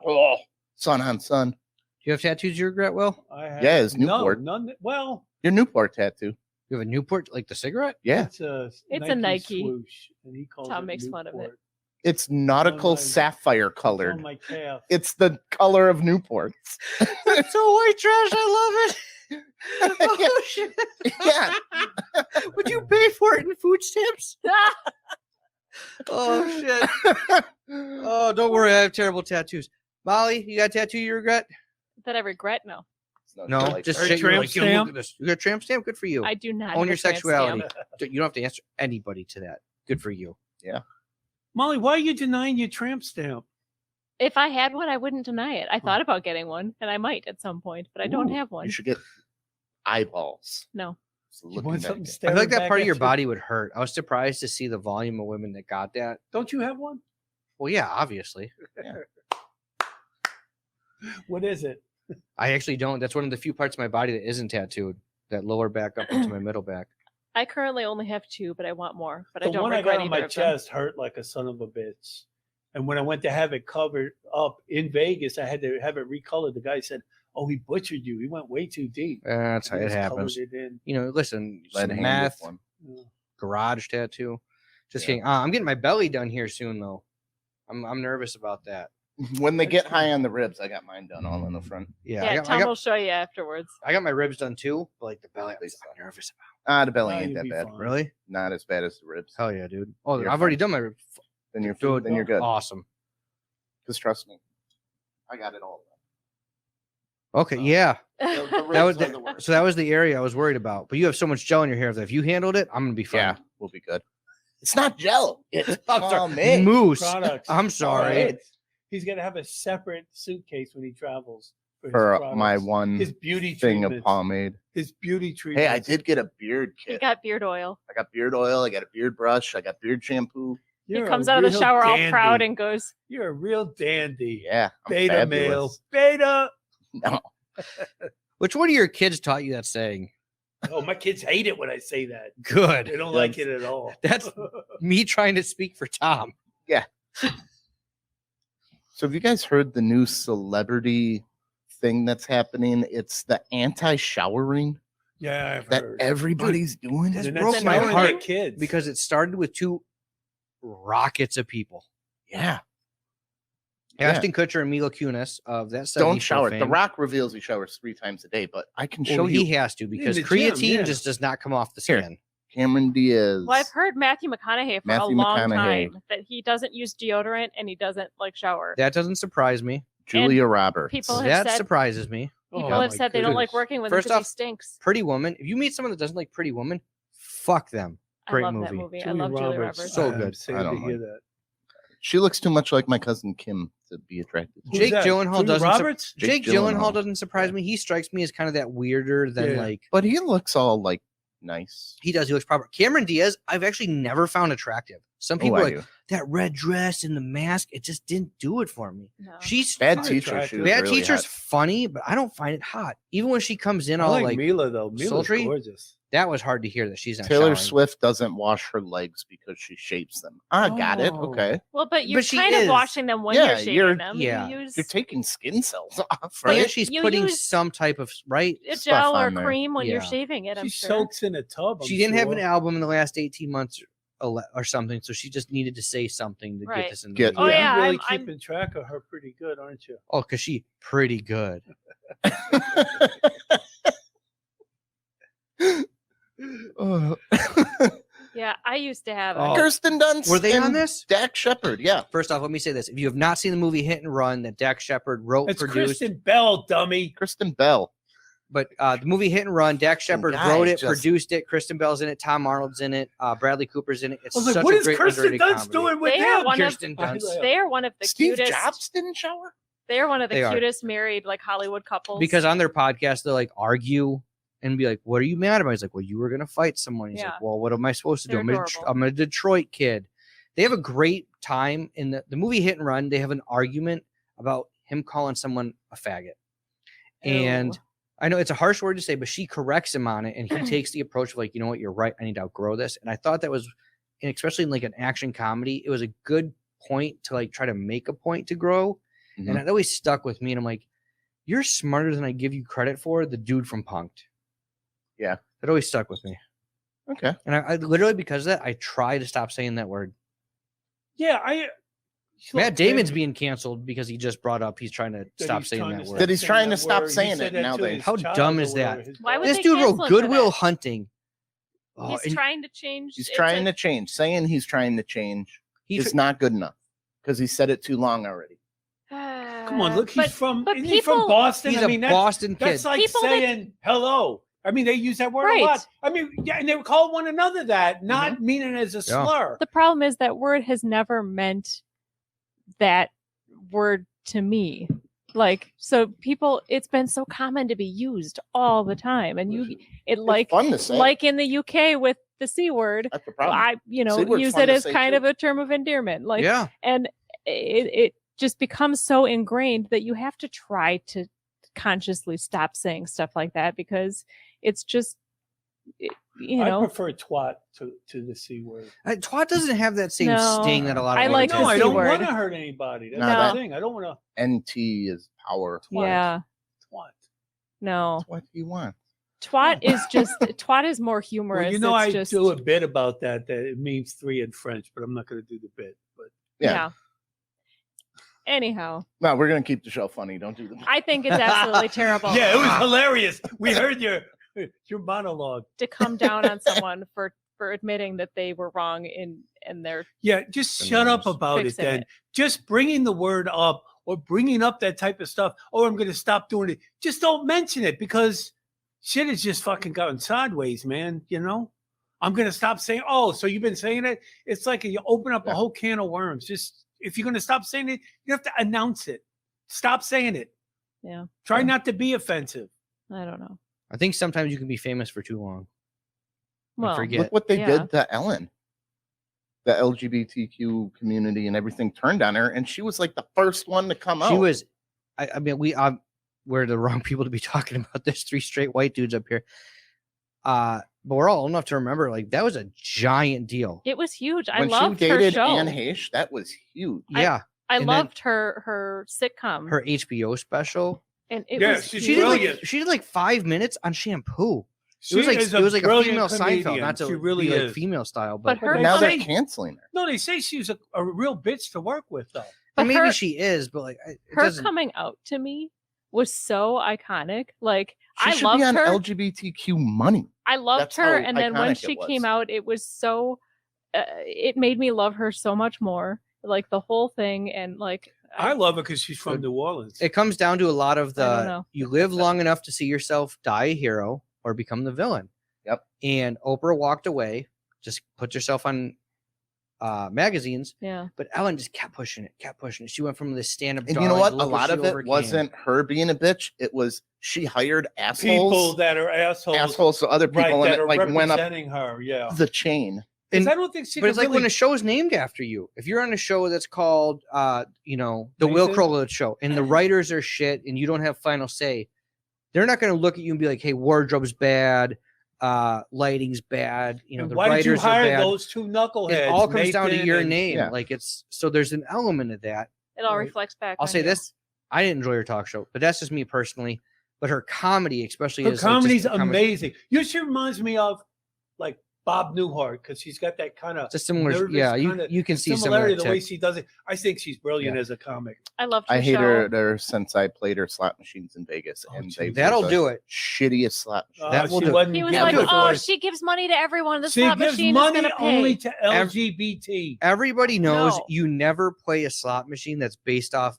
Oh, sun on sun. Do you have tattoos you regret, Will? I have, Yeah, it's Newport. No, none. Well, Your Newport tattoo. You have a Newport, like the cigarette? Yeah, it's a Nike. swoosh, and he calls Tom it makes fun of it. Newport. it's nautical my- sapphire It's colored. on my calf. It's the color of Newports. It's so white trash. I love it. Oh, shit. Yeah. Would you pay for it in food stamps? Oh shit. Oh, don't worry. I have terrible tattoos. Molly, you got a tattoo you regret? that I regret." No, No, Like, just Or shit. You're tramp like, "Yo, look stamp? at this. You got a tramp stamp? Good for you. I do not. Own have your a tramp sexuality. stamp. You don't have to answer anybody to that. Good for you. Molly, why are you denying your tramp stamp? If I had one, I wouldn't deny it. I thought about getting one, and I might at some point, but I don't Ooh, have one. You should get eyeballs. No, Just You looking want back something at- I staring feel like that back part of at your you? body would hurt. I was surprised to see the volume of women that got that. Don't you have one? Well, yeah, obviously. What is it? I actually don't. That's one of the few parts of my body that isn't tattooed. That lower back up into my middle back. I currently only have 2, but I want more. But I The don't one I regret got on either my of them. chest hurt like a son of a bitch. And when I went to have it covered up in Vegas, I had to have it recolored. The guy said, "Oh, he butchered you. He went way too deep." That's how He it just happens. colored it in. You know, listen, Lead some hand math, with one. Yeah. garage tattoo. Just Yeah. kidding. I'm getting my belly done here soon, though. I'm nervous about that. When they get high on the ribs, I got mine done all in the front. Yeah, Yeah, Tom will show you afterwards. I got my ribs done too, but like the belly, I'm nervous The belly Ah, ain't you'll that be bad. fine. about. Really? Not as bad as the ribs. Hell yeah, dude. Oh, You're I've already fine. done my ribs. Then you're Dude, then you're good. Awesome. Just trust me. I got it all. Okay, yeah. The That ribs was are the worst. so that was the area I was worried about. But you have so much gel in your hair that if you handled it, I'm gonna be fine. Yeah, we'll be good. It's not gel. It's I'm sorry. pomade. Moose. Products. I'm sorry. Right. He's gonna have a separate suitcase when he travels his For my products. one his beauty thing of treatments. pomade. His beauty treatment. Hey, I did get a beard He kit. got beard oil. I got beard oil. I got a beard brush. I got beard shampoo. He comes out of the shower all proud and goes, You're a real dandy. Yeah, I'm Beta male. fabulous. Beta. No, Which one of your kids taught you that saying? Oh, my kids hate it when I say that. Good. They don't like it at all. That's me trying to speak for Tom. So have you guys heard the new celebrity thing that's happening? It's the anti-showering Yeah, I've that heard. everybody's doing. That's They're not broke my showering heart their kids because it started with 2 rockets of people. Yeah. Yeah. Ashton Kutcher and Mila Kunis of that 70s Don't show shower. fame. The Rock reveals he showers 3 times a day, but I can Well, show he you has to because the gym, creatine yeah. just does not come off the Here. skin. Cameron Diaz. "Well, I've heard Matthew McConaughey for Matthew a long McConaughey. time that he doesn't use deodorant and he doesn't like shower." That doesn't surprise me. Julia Roberts. people have That said- surprises me. People Oh have my said they don't like goodness. working with First him because he off- stinks. Pretty Woman. If you meet someone that doesn't like Pretty Woman, fuck them. Great I love movie. that movie. I Julia love Julia Roberts. Roberts. So I'm good. sad I don't to hear like that. She looks too much like my cousin Kim to be attracted to. Who's Jake that? Gyllenhaal Julia doesn't. Roberts? Jake Jake Gyllenhaal Gyllenhaal. doesn't surprise me. He strikes me as kind of that weirder than Yeah. like But he looks all like nice. he does. He looks proper. Cameron Diaz, I've actually never found attractive. Some people I are like do. that red dress and the mask. It just didn't do it for me. No. She's Bad Not teacher. attractive. She was Bad really teacher's hot. funny, but I don't find it hot. Even when she comes in I all like, like Mila though. Mila's sultry. gorgeous. that was hard to hear that she's not Taylor showering. Swift doesn't wash her legs because she shapes them. I got it. Oh. Okay. Well, but you're But she kind is. of washing them when Yeah, you're shaving you're- them. yeah. You use You're taking skin cells off, And right? she's You putting use- some type of right. a stuff gel or on there. cream when you're Yeah. shaving it. I'm She sure. soaks in a tub. She I'm didn't have an sure. album in the last 18 months or something, so she just needed to say something to Right. get this in the Get- movie. Oh, You're yeah, really I'm- keeping track of her pretty good, aren't you? Oh, because she pretty good. Oh. Yeah, I used to have. Oh. A, Kirsten Dunst. Were they on and this? Dak Shepard. Yeah. First off, let me say this: if you have not seen the movie Hit and Run that Dak Shepard wrote, It's produced, Kristen Bell, dummy. Kristen Bell. but the movie Hit and Run, Dak Shepard guys wrote it, just- produced it. Kristen Bell's in it. Tom Arnold's in it. Bradley Cooper's in it. It's I was like, such what a is great Kirsten underrated Dunst comedy. doing with They are him? one of- Kirsten Dunst. they are one of the Steve cutest. Jobs didn't shower. They are one of the They are. cutest married like Hollywood couples. Because on their podcast, they like argue and be like, "What are you mad about?" He's like, "Well, you were gonna fight someone." He's Yeah. like, "Well, what am I supposed to do? They're I'm a, adorable. I'm a Detroit kid." They have a great time in the movie Hit and Run. They have an argument about him calling someone a faggot, and Ew. I know it's a harsh word to say, but she corrects him on it, and he takes the approach of like, you know what, you're right. I need to outgrow this. And I thought that was, and especially in like an action comedy, it was a good point to like try to make a point to grow. Mhm. And it always stuck with me. And I'm like, you're smarter than I give you credit for. The dude from Punk'd. Yeah. It always stuck with me. Okay. And I literally, because of that, I try to stop saying that word. Yeah, Matt Damon's being canceled because he just brought up he's trying to stop saying that word. That he's trying to stop saying it nowadays. How dumb is that? Why would This they dude cancel wrote him for Goodwill that? Hunting. Oh, He's and trying to change. He's it's trying a- to change. Saying he's trying to change he is not good enough because he said it too long already. Come on, look, he's but isn't he from people- Boston? he's I a mean, Boston kid. that's like People that- saying hello. I mean, they use that word Right. a lot. I mean, yeah, and they would call one another that, not meaning it as a Yeah. slur. The problem is that word has never meant that word to me. Like, so people, it's been so common to be used all the time, and it like It's fun to say. like in the UK with the C word. That's the problem. I C word's use fun it to as say, kind too. of a term of endearment. Like, yeah. and it just becomes so ingrained that you have to try to consciously stop saying stuff like that because it's just you I know. prefer twat to the C word. Twat doesn't have that same No. sting that a lot of I words like No, the have. I C don't word. want to hurt anybody. That's No, the that- thing. I don't want NT is power. to twat. Yeah, Twat. no. What do you want? Twat is just twat is more humorous. Well, you know, It's I just, do a bit about that it means three in French, but I'm not going to do the bit. But yeah. Anyhow, No, we're gonna keep the show funny. Don't do the. I think it's absolutely terrible. yeah, it was hilarious. We heard your monologue. to come down on someone for admitting that they were wrong in their Yeah, just shut up Bananas. about it Fixing then. it. Just bringing the word up or bringing up that type of stuff. Oh, I'm going to stop doing it. Just don't mention it because shit has just fucking gotten sideways, man. You know, I'm going to stop saying, oh, so you've been saying it. It's like you open up a whole can of worms. Just if you're going to stop saying it, you have to announce it. Stop saying it. yeah. Try not to be offensive. I don't know. I think sometimes you can be famous for too long. Well, forget. Look what they Yeah. did to Ellen. The LGBTQ community and everything turned on her, and she was like the first one to come out. She was, I mean, we're the wrong people to be talking about this. Three straight white dudes up here. But we're all old enough to remember, like, that was a giant deal. it was huge. I when loved she her dated show. Anne Heche. That was huge. Yeah. I and then- loved her sitcom. Her HBO special. and it Yeah, was she's She did, brilliant. like, she did like 5 minutes on shampoo. She It is was like a brilliant female Seinfeld, comedian. not to She really be like is. female style, But but, her- Now they're say- canceling her. No, they say she's a real bitch to work with, though. but and maybe her, she is, but like it her doesn't. coming out to me was so iconic. Like She I should loved be on her. LGBTQ money. I loved That's her, how and then when iconic she it was. came out, it was so. It made me love her so much more. Like the whole thing, and like I love her because she's from New Orleans. It comes down to a lot of I don't the know. you live long enough to see yourself die a hero or become the villain. Yep. And Oprah walked away just put yourself on magazines. Yeah. But Ellen just kept pushing it. She went from this stand-up. And you know what? A lot of it wasn't her being a bitch. It was she hired assholes. People that are assholes. So other people that and are it like went up representing her. Yeah. the chain. Because I don't think she. But it's like really... when a show is named after you. If you're on a show that's called, the Will Crowley Show, and the writers are shit, and you don't have final say, they're not going to look at you and be like, "Hey, wardrobe's bad, lighting's bad." You know, the why writers did you hire are bad. those two knuckleheads? It all comes down to your and... name. Yeah. Like so there's an element of that. It all reflects back. I'll on say you. this: I didn't enjoy her talk show, but that's just me personally. But her comedy, especially, Her is comedy's like just amazing. She reminds me of like Bob Newhart because she's got that kind of it's a similar. Yeah, you can see similarity some of the way she does it. I think she's brilliant as a comic. I loved her I hate show. her since I played her slot machines in Vegas, and they that'll were do the it. Shittiest slot machine. That will she do it. wasn't He was giving like, it for "Oh, us. she gives money to everyone. The She slot gives machine is money going to only pay." to LGBT. Everybody knows No. you never play a slot machine that's based off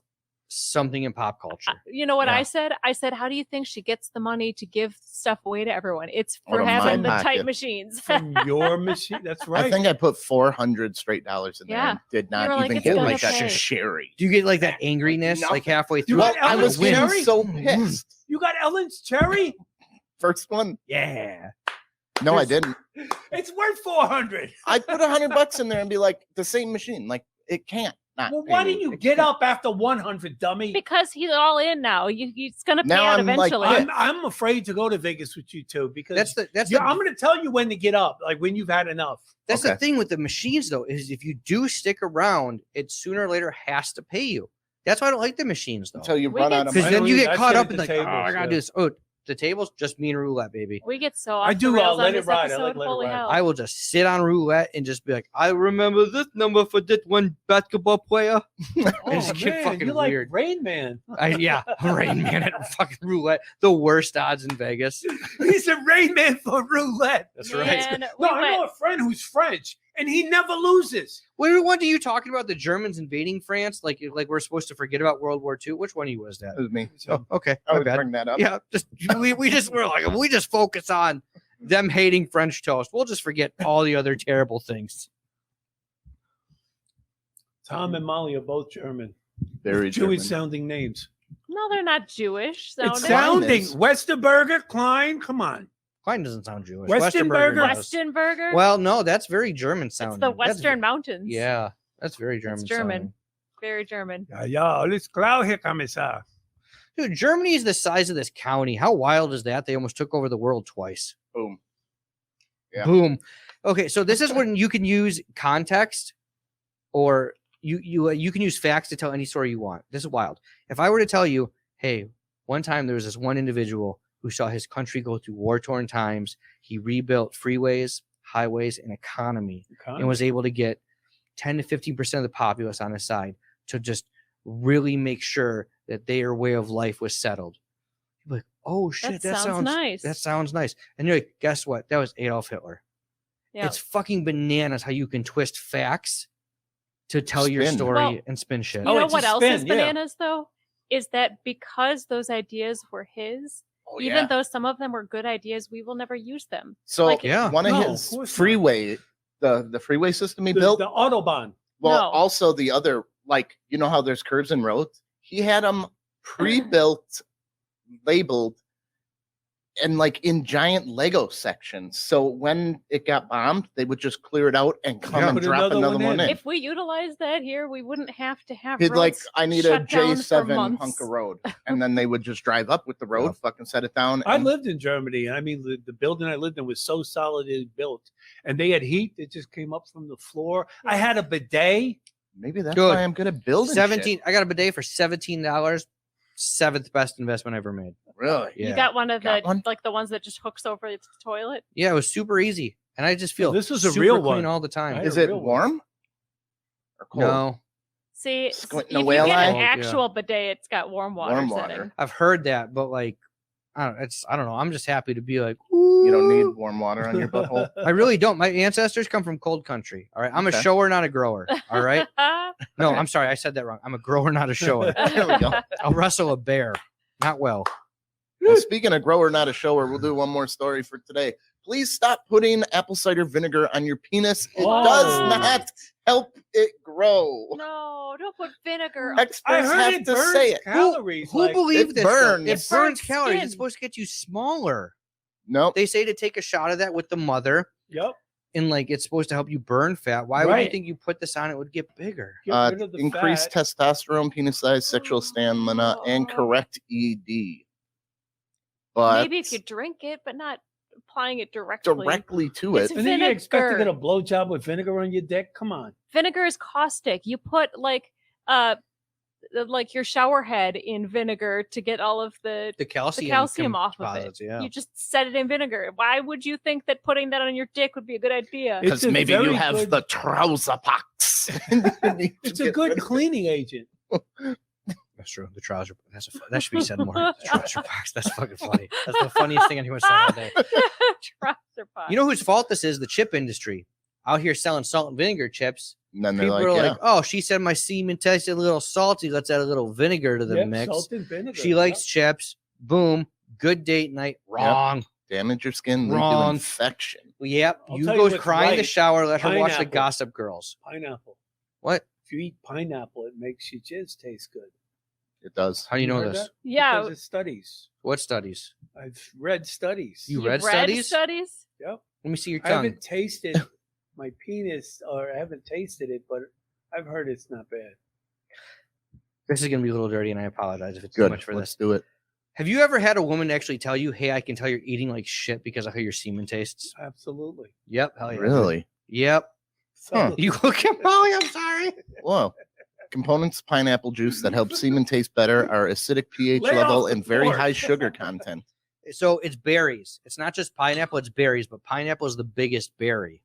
something in pop culture. You know what Yeah. I said? I said, "How do you think she gets the money to give stuff away to everyone? It's Out for of having my the pocket. tight machines." From your machine. That's right. I think I put 400 straight dollars in there Yeah. and did You were not like, even "It's get gonna like pay." a cherry. Do you get like that angriness like halfway through? got I was Ellen's getting cherry? so pissed. You got Ellen's cherry? First one? Yeah. No, I didn't. It's worth 400. I put $100 in there and be like, the same machine. Like, it can't not. Well, pay why me. didn't you It get can't. up after 100, dummy? Because he's all in now. He's going to pay Now out I'm like, eventually. I'm afraid to go to Vegas with you too because that's I'm going to tell you when to get up, like when you've had enough. That's the Okay. thing with the machines, though, is if you do stick around, it sooner or later has to pay you. That's why I don't like the machines, though. Until you We run get out of Because I money. then know you you- get I caught sit up at in the like, oh, I tables, gotta yeah. do this. Oh, the table's just me and roulette, baby. We get so I off do, the rails let on it this ride. I episode. like let it Holy ride. hell. I will just sit on roulette and just be like, I remember this number for that one basketball player. Oh, It's get fucking you're like weird. Rain Man. Yeah, Rain Man at fucking roulette. The worst odds in Vegas. He's a Rain Man for roulette. That's Man, right. we No, I know went- a friend who's French, and he never loses. Which one are you talking about? The Germans invading France? Like we're supposed to forget about World War II? Which one of you was that? It was me. Oh, okay. I My would bad. bring that up. Yeah, just we just focus on them hating French toast. We'll just forget all the other terrible things. Tom and Molly are both German. Very Jewish German. sounding names. No, they're not Jewish. It's Sounding. sounding. is. Westerberger, Klein, come on. Klein doesn't sound Jewish. Westenberger? does. Westenberger. Well, no, that's very German sounding. it's the That's- Western Mountains. Yeah, that's very German. It's German. sounding. Very German. Ja, alles klar, Herr Kommissar. Dude, Germany is the size of this county. How wild is that? They almost took over the world twice. Boom. Yeah. Boom. Okay, so this is when you can use context, or you can use facts to tell any story you want. This is wild. If I were to tell you, hey, one time there was this one individual who saw his country go through war-torn times. He rebuilt freeways, highways, and economy, and was able to get 10 to 15% of the populace on his side to just really make sure that their way of life was settled. You'd be like, oh shit, That sounds nice. That sounds nice. And you're like, guess what? That was Adolf Hitler. Yeah. It's fucking bananas how you can twist facts to tell your Spin. story Well, and spin shit. You Oh, know it's a what else spin, is yeah. bananas though? Is that because those ideas were his, Oh, even yeah. though some of them were good ideas, we will never use them. So like- Yeah. one of No, his of course not. freeway, the freeway system he The built. Autobahn. Well, No. also the other, like, you know how there's curves and roads? He had them pre-built, labeled, and like in giant Lego sections. So when it got bombed, they would just clear it out and come Yeah, and put drop another another one one in. in. If we utilize that here, we wouldn't have to have He'd like, roads I need a shut down for J7 months. hunk of road. And then they would just drive up with the road, fucking set it down. I and- lived in Germany. I mean, the building I lived in was so solidly built, and they had heat that just came up from the floor. I had a bidet. Maybe that's Good. why I'm good at building 17. I got a bidet for $17. Seventh best investment I ever made. shit. Really? Yeah. You got one of Got the one? like the ones that just hooks over the toilet. Yeah, it was super easy. And I just feel This was a super real clean one. all the time. I- Is a it real one. warm? Or cold? No, See, Squinting if a you whale get an eye? Yeah. actual bidet, it's got warm water. Warm setting. water. I've heard that, but like, I don't know. I'm just happy to be like, You don't need warm water on your butthole. I really don't. My ancestors come from cold country. All right. I'm Okay. a shower, not a grower. All right. No, I'm sorry. I said that wrong. I'm a grower, not a shower. There we go. I'll wrestle a bear. Not well. Well, speaking of grower, not a shower, we'll do one more story for today. please stop putting apple cider vinegar on your penis. It Oh. does not help it grow. No, don't put vinegar. Experts I heard have it to burns say it. calories. Who like- believed It this? though? burns. It It burns burns calories. skin. It's supposed to get you smaller. Nope. They say to take a shot of that with the mother, Yep. and like it's supposed to help you burn fat. Why would you Right. think you put this on? It would get bigger. Get rid of the Increased fat. testosterone, penis size, sexual stamina, and correct ED. But Maybe if you drink it, but not applying it directly. to It's it. And then you expect to vinegar. get a blowjob with vinegar on your dick? Come on. Vinegar is caustic. You put like your shower head in vinegar to get all of the calcium off of it. deposits, Yeah. You just set it in vinegar. Why would you think that putting that on your dick would be a good idea? It's Because a maybe you very have good- the trouser pox. It's a good cleaning agent. That's true. The trouser. That should be said more. The trouser box. That's fucking funny. That's the funniest thing anyone said all day. Trouser box. You know whose fault this is? The chip industry. Out here selling salt and vinegar chips. And then they're People like, are yeah. like, oh, she said my semen tasted a little salty. Let's add a little vinegar to the Yep, mix. salt and vinegar. She likes chips. Boom. Good date night. Wrong. damage your skin, lead to Wrong. infection. Yep. I'll You tell you go what's cry in the right. shower. Let her watch the Pineapple. Gossip Girls. Pineapple. What? If you eat pineapple, it makes your jizz taste good. It does. How do you know heard this? that? Yeah. Because it's studies. What studies? I've read studies. You You've read studies? Yep. Let me see your I tongue. haven't tasted my penis, or I haven't tasted it, but I've heard it's not bad. This is gonna be a little dirty, and I apologize if it's too Good. much for Let's this. do it. Have you ever had a woman actually tell you, "Hey, I can tell you're eating like shit because of how your semen tastes"? Absolutely. Yep. Hell yeah. Really? Yep. Huh. You look at Molly. I'm sorry. Whoa. Components of pineapple juice that help semen taste better are acidic pH Lay level off the and very floor. high sugar content. So it's berries. It's not just pineapple. It's berries, but pineapple is the biggest berry.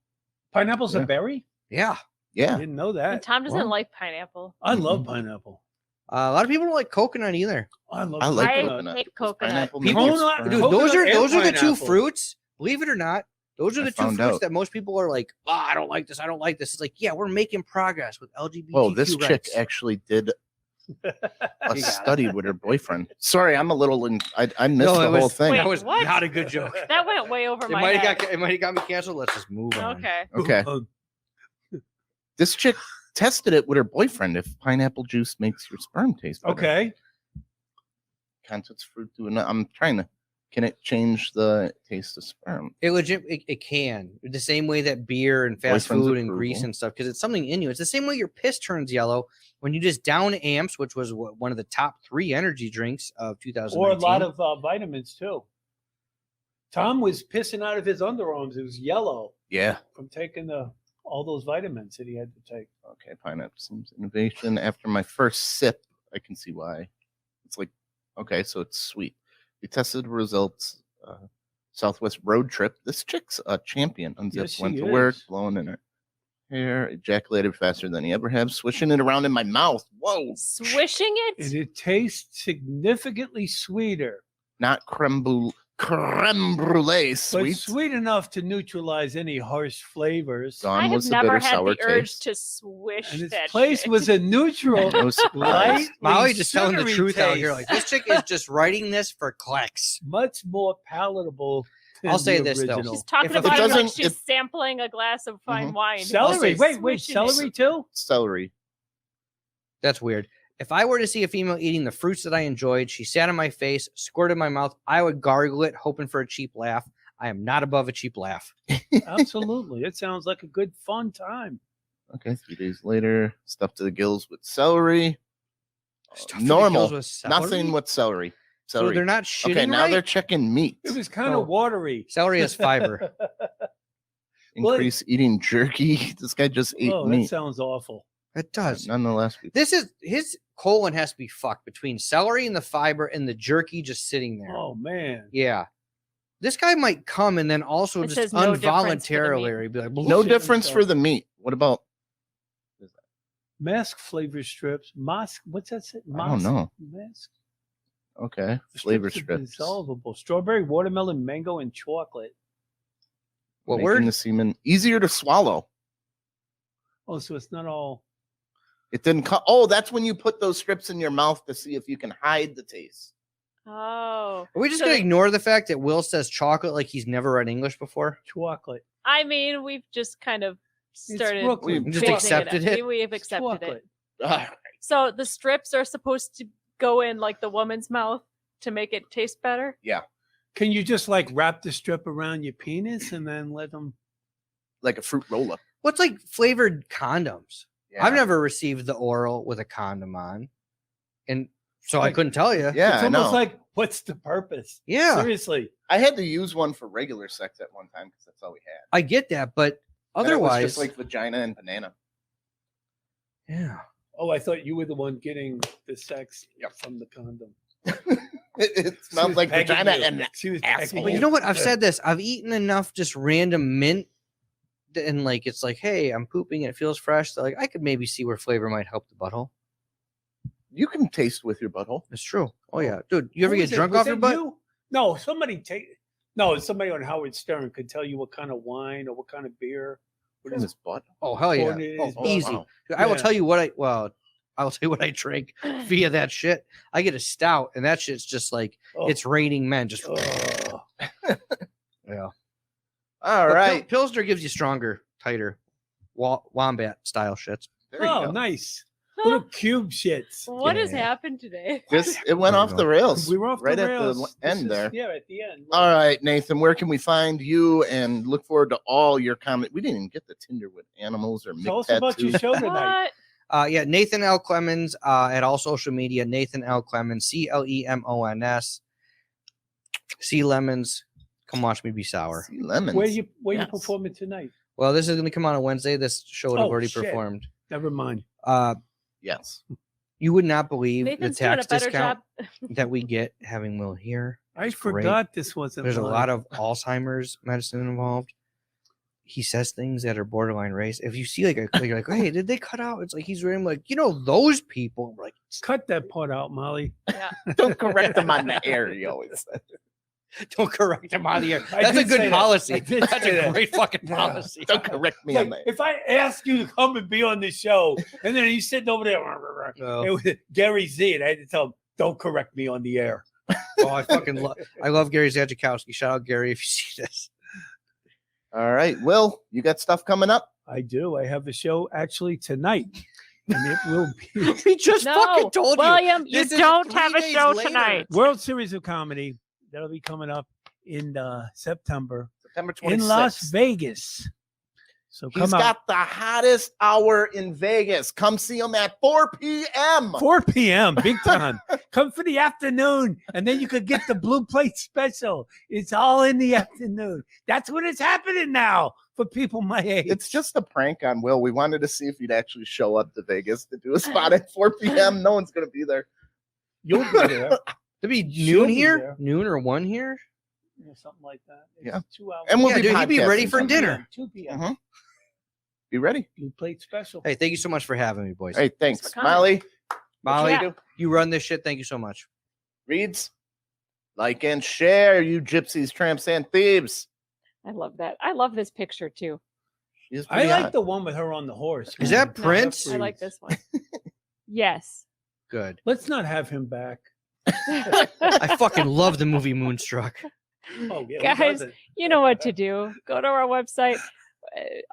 Pineapple's Yeah. a berry? Yeah. I Yeah. didn't know And that. Tom doesn't Well. like pineapple. I love Mhm. pineapple. A lot of people don't like coconut either. I love I like I coconut. hate Does coconut. pineapple People- make your Coconut- sperm- Dude, Coconut those are and the two pineapple. fruits. Believe it or not, those are I the two found fruits out. that most people are like, "Oh, I don't like this. I don't like this." It's like, yeah, we're making progress with LGBTQ. Whoa, this chick rights. actually did a got it. study with her boyfriend. Sorry, I'm a little I missed No, the it whole was- thing. That was What? not a good joke. That went way over It my might head. have got me canceled. Let's just move on. Okay. Okay. This chick tested it with her boyfriend if pineapple juice makes your sperm taste better. Okay. Contents fruit do not. I'm trying to. Can it change the taste of sperm? It can. The same way that beer and fast Boyfriend's food and grease approval. and stuff, because it's something in you. It's the same way your piss turns yellow when you just down amps, which was one of the top 3 energy drinks of 2019. Or a lot of vitamins, too. Tom was pissing out of his underarms. It was yellow Yeah. from taking all those vitamins that he had to take. Okay. Pineapple seems innovation. After my first sip, I can see why. It's like, okay, so it's sweet. We tested the results. Southwest road trip. This chick's a champion. Unzipped, Yes, went she to work, is. blowing in her hair, ejaculated faster than he ever had, swishing it around in my mouth. Whoa. Swishing And it? it tastes significantly sweeter, Not creme brulee, but sweet. sweet enough to neutralize any harsh flavors. Dawn I have was the never bitter had sour the urge taste. to swish And its that place shit. was a neutral, No surprise. light, Molly just telling the sugary truth out here. taste. Like, this chick is just writing this for clicks. much more palatable. Than I'll say the this, though. original. She's talking If it about it like doesn't- she's if- sampling a glass of fine Mhm. wine. Celery. say Wait, Swishing it. celery too? Celery. That's weird. If I were to see a female eating the fruits that I enjoyed, she sat on my face, squirted in my mouth, I would gargle it, hoping for a cheap laugh. I am not above a cheap laugh. Absolutely. It sounds like a good, fun time. Okay, 3 days later, stuffed to the gills with celery. Stuffed to the Normal. gills with celery? Nothing with celery. So Celery. they're not shitting Okay, now right? they're checking meat. It was kind Oh. of watery. Celery has fiber. Well, Increase eating jerky. This guy just ate Oh, that meat. sounds awful. It does. Nonetheless, This is his colon has to be fucked between celery and the fiber and the jerky just sitting there. Oh man. Yeah. This guy might come and then also It just says no difference for the involuntarily be like, no Bullshit difference himself. for the meat. What about? Mask flavor strips. Mosk. What's that? Say? I don't know. Mask. Okay, The flavor are strips. Dissolvable. Strawberry, watermelon, mango, and chocolate. what Making word? the semen easier to swallow. Oh, so it's not all. It didn't come. Oh, that's when you put those strips in your mouth to see if you can hide the taste. Oh. Are we just So gonna they- ignore the fact that Will says chocolate like he's never read English before? Chocolate. I mean, we've just kind of started. Brooklyn. We just phasing accepted up. it? We've accepted Chocolate. it. Ah, So the strips are supposed to go in like the woman's mouth to make it taste better. Can you just like wrap the strip around your penis and then let them? like a fruit roll-up. What's like flavored condoms? Yeah. I've never received the oral with a condom on, and so I Like- couldn't tell you. Yeah, It's I almost know. like, what's the purpose? Yeah, Seriously. I had to use one for regular sex at one time because that's all we had. I get that, but And it was otherwise, just like vagina and banana. yeah. Oh, I thought you were the one getting the sex Yep. from the condom. It She smells was like pegging vagina you. and She was asshole. pegging But you know what? I've said this. I've eaten enough just random mint, and like it's like, hey, I'm pooping and it feels fresh. So like I could maybe see where flavor might help the butthole. you can taste with your butthole. It's true. Oh yeah, dude. You ever Who get was it? drunk Was off your it butt? you? No, somebody No, somebody on Howard Stern could tell you what kind of wine or what kind of beer. What In is his butt. Oh hell yeah. poured in his Oh, butt. easy. wow. I will Yeah. tell you what I will tell you what I drink via that shit. I get a stout, and that shit's just like Oh. it's raining men. Just Oh. yeah. All But right. Pilsner gives you stronger, tighter, wombat style shits. There you Oh, go. nice. Little cube shits. What has Yeah. happened today? It went off the rails. We were off right the at rails. the This end is- there. Yeah, at the end. All right, Nathan, where can we find you? And look forward to all your comment. We didn't even get the Tinder with animals or Tell us Mick about your tattoos. show tonight. What? Yeah, Nathan L. Clemons at all social media. Nathan L. Clemons, Clemons. C Lemons. Come watch me be sour. Sea lemons. Where you Yes. performing tonight? Well, this is going to come out on Wednesday. This show would have Oh, already shit. performed. Never mind. Yes. You would not believe Nathan's the doing a tax better discount job. that we get having Will here. I It's great. forgot this wasn't. There's a live. lot of Alzheimer's medicine involved. He says things that are borderline race. If you see like you're like, hey, did they cut out? It's like he's really like, those people. I'm like, Cut that part out, Molly. Don't correct them on the air, he always says. don't correct him on the air. I That's a did say good that. policy. I did That's say a that. great fucking Yeah. policy. Don't correct me on Like, that. if I ask you to come and be on the show, and then he's sitting over there, Oh. it was Gary Z, and I had to tell him, "Don't correct me on the air." Oh, I love Gary Zajikowski. Shout out Gary if you see this. All right. Will, you got stuff coming up? I do. I have a show actually tonight, and it will be We just No, fucking told William, you. you This is don't 3 have a days show later. tonight. World Series of Comedy. That'll be coming up in September September 26th. in Las Vegas. So He's come out got the hottest hour in Vegas. Come see him at 4 p.m. 4 p.m. Big time. Come for the afternoon, and then you could get the blue plate special. It's all in the afternoon. That's when it's happening now for people my age. It's just a prank on Will. We wanted to see if he'd actually show up to Vegas to do a spot at 4 p.m. No one's going to be there. You'll be there. To be She'll noon be here, there. noon or 1 here. Yeah, something like that. It's Yeah. 2 hours. And we'll Yeah, be dude, he'd be ready podcasting for from- dinner. 2 p.m. Mhm. Be ready. Blue plate special. Hey, thank you so much for having me, boys. Hey, thanks. for coming. Molly, Molly, Yeah. you run this shit. Thank you so much. Reeds, like and share, you gypsies, tramps, and thieves. I love that. I love this picture too. She's I pretty like hot. the one with her on the horse. Is that No, Prince? I like this one. Yes. Good. Let's not have him back. I fucking love the movie Moonstruck. Oh, yeah, who Guys, doesn't? You know what to do. Go to our website,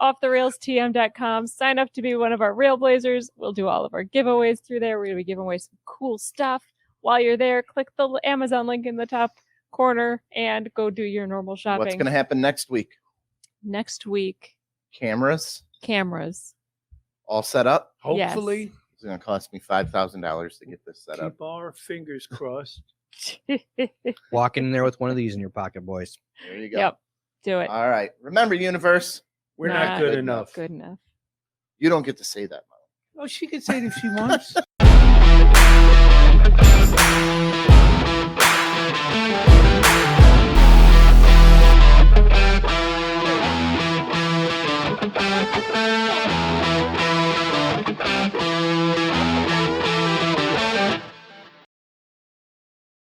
offtherailstm.com. Sign up to be one of our Railblazers. We'll do all of our giveaways through there. We're going to be giving away some cool stuff. While you're there, click the Amazon link in the top corner and go do your normal shopping. What's going to happen next week? Next week, Cameras cameras. all set up. Yes. Hopefully, It's going to cost me $5,000 to get this set up. keep our fingers crossed. Walking in there with one of these in your pocket, boys. There you go. Yep. Do it. All right. Remember, universe, We're Not not good good enough. Good enough. you don't get to say that, Molly. Oh, she can say it if she wants.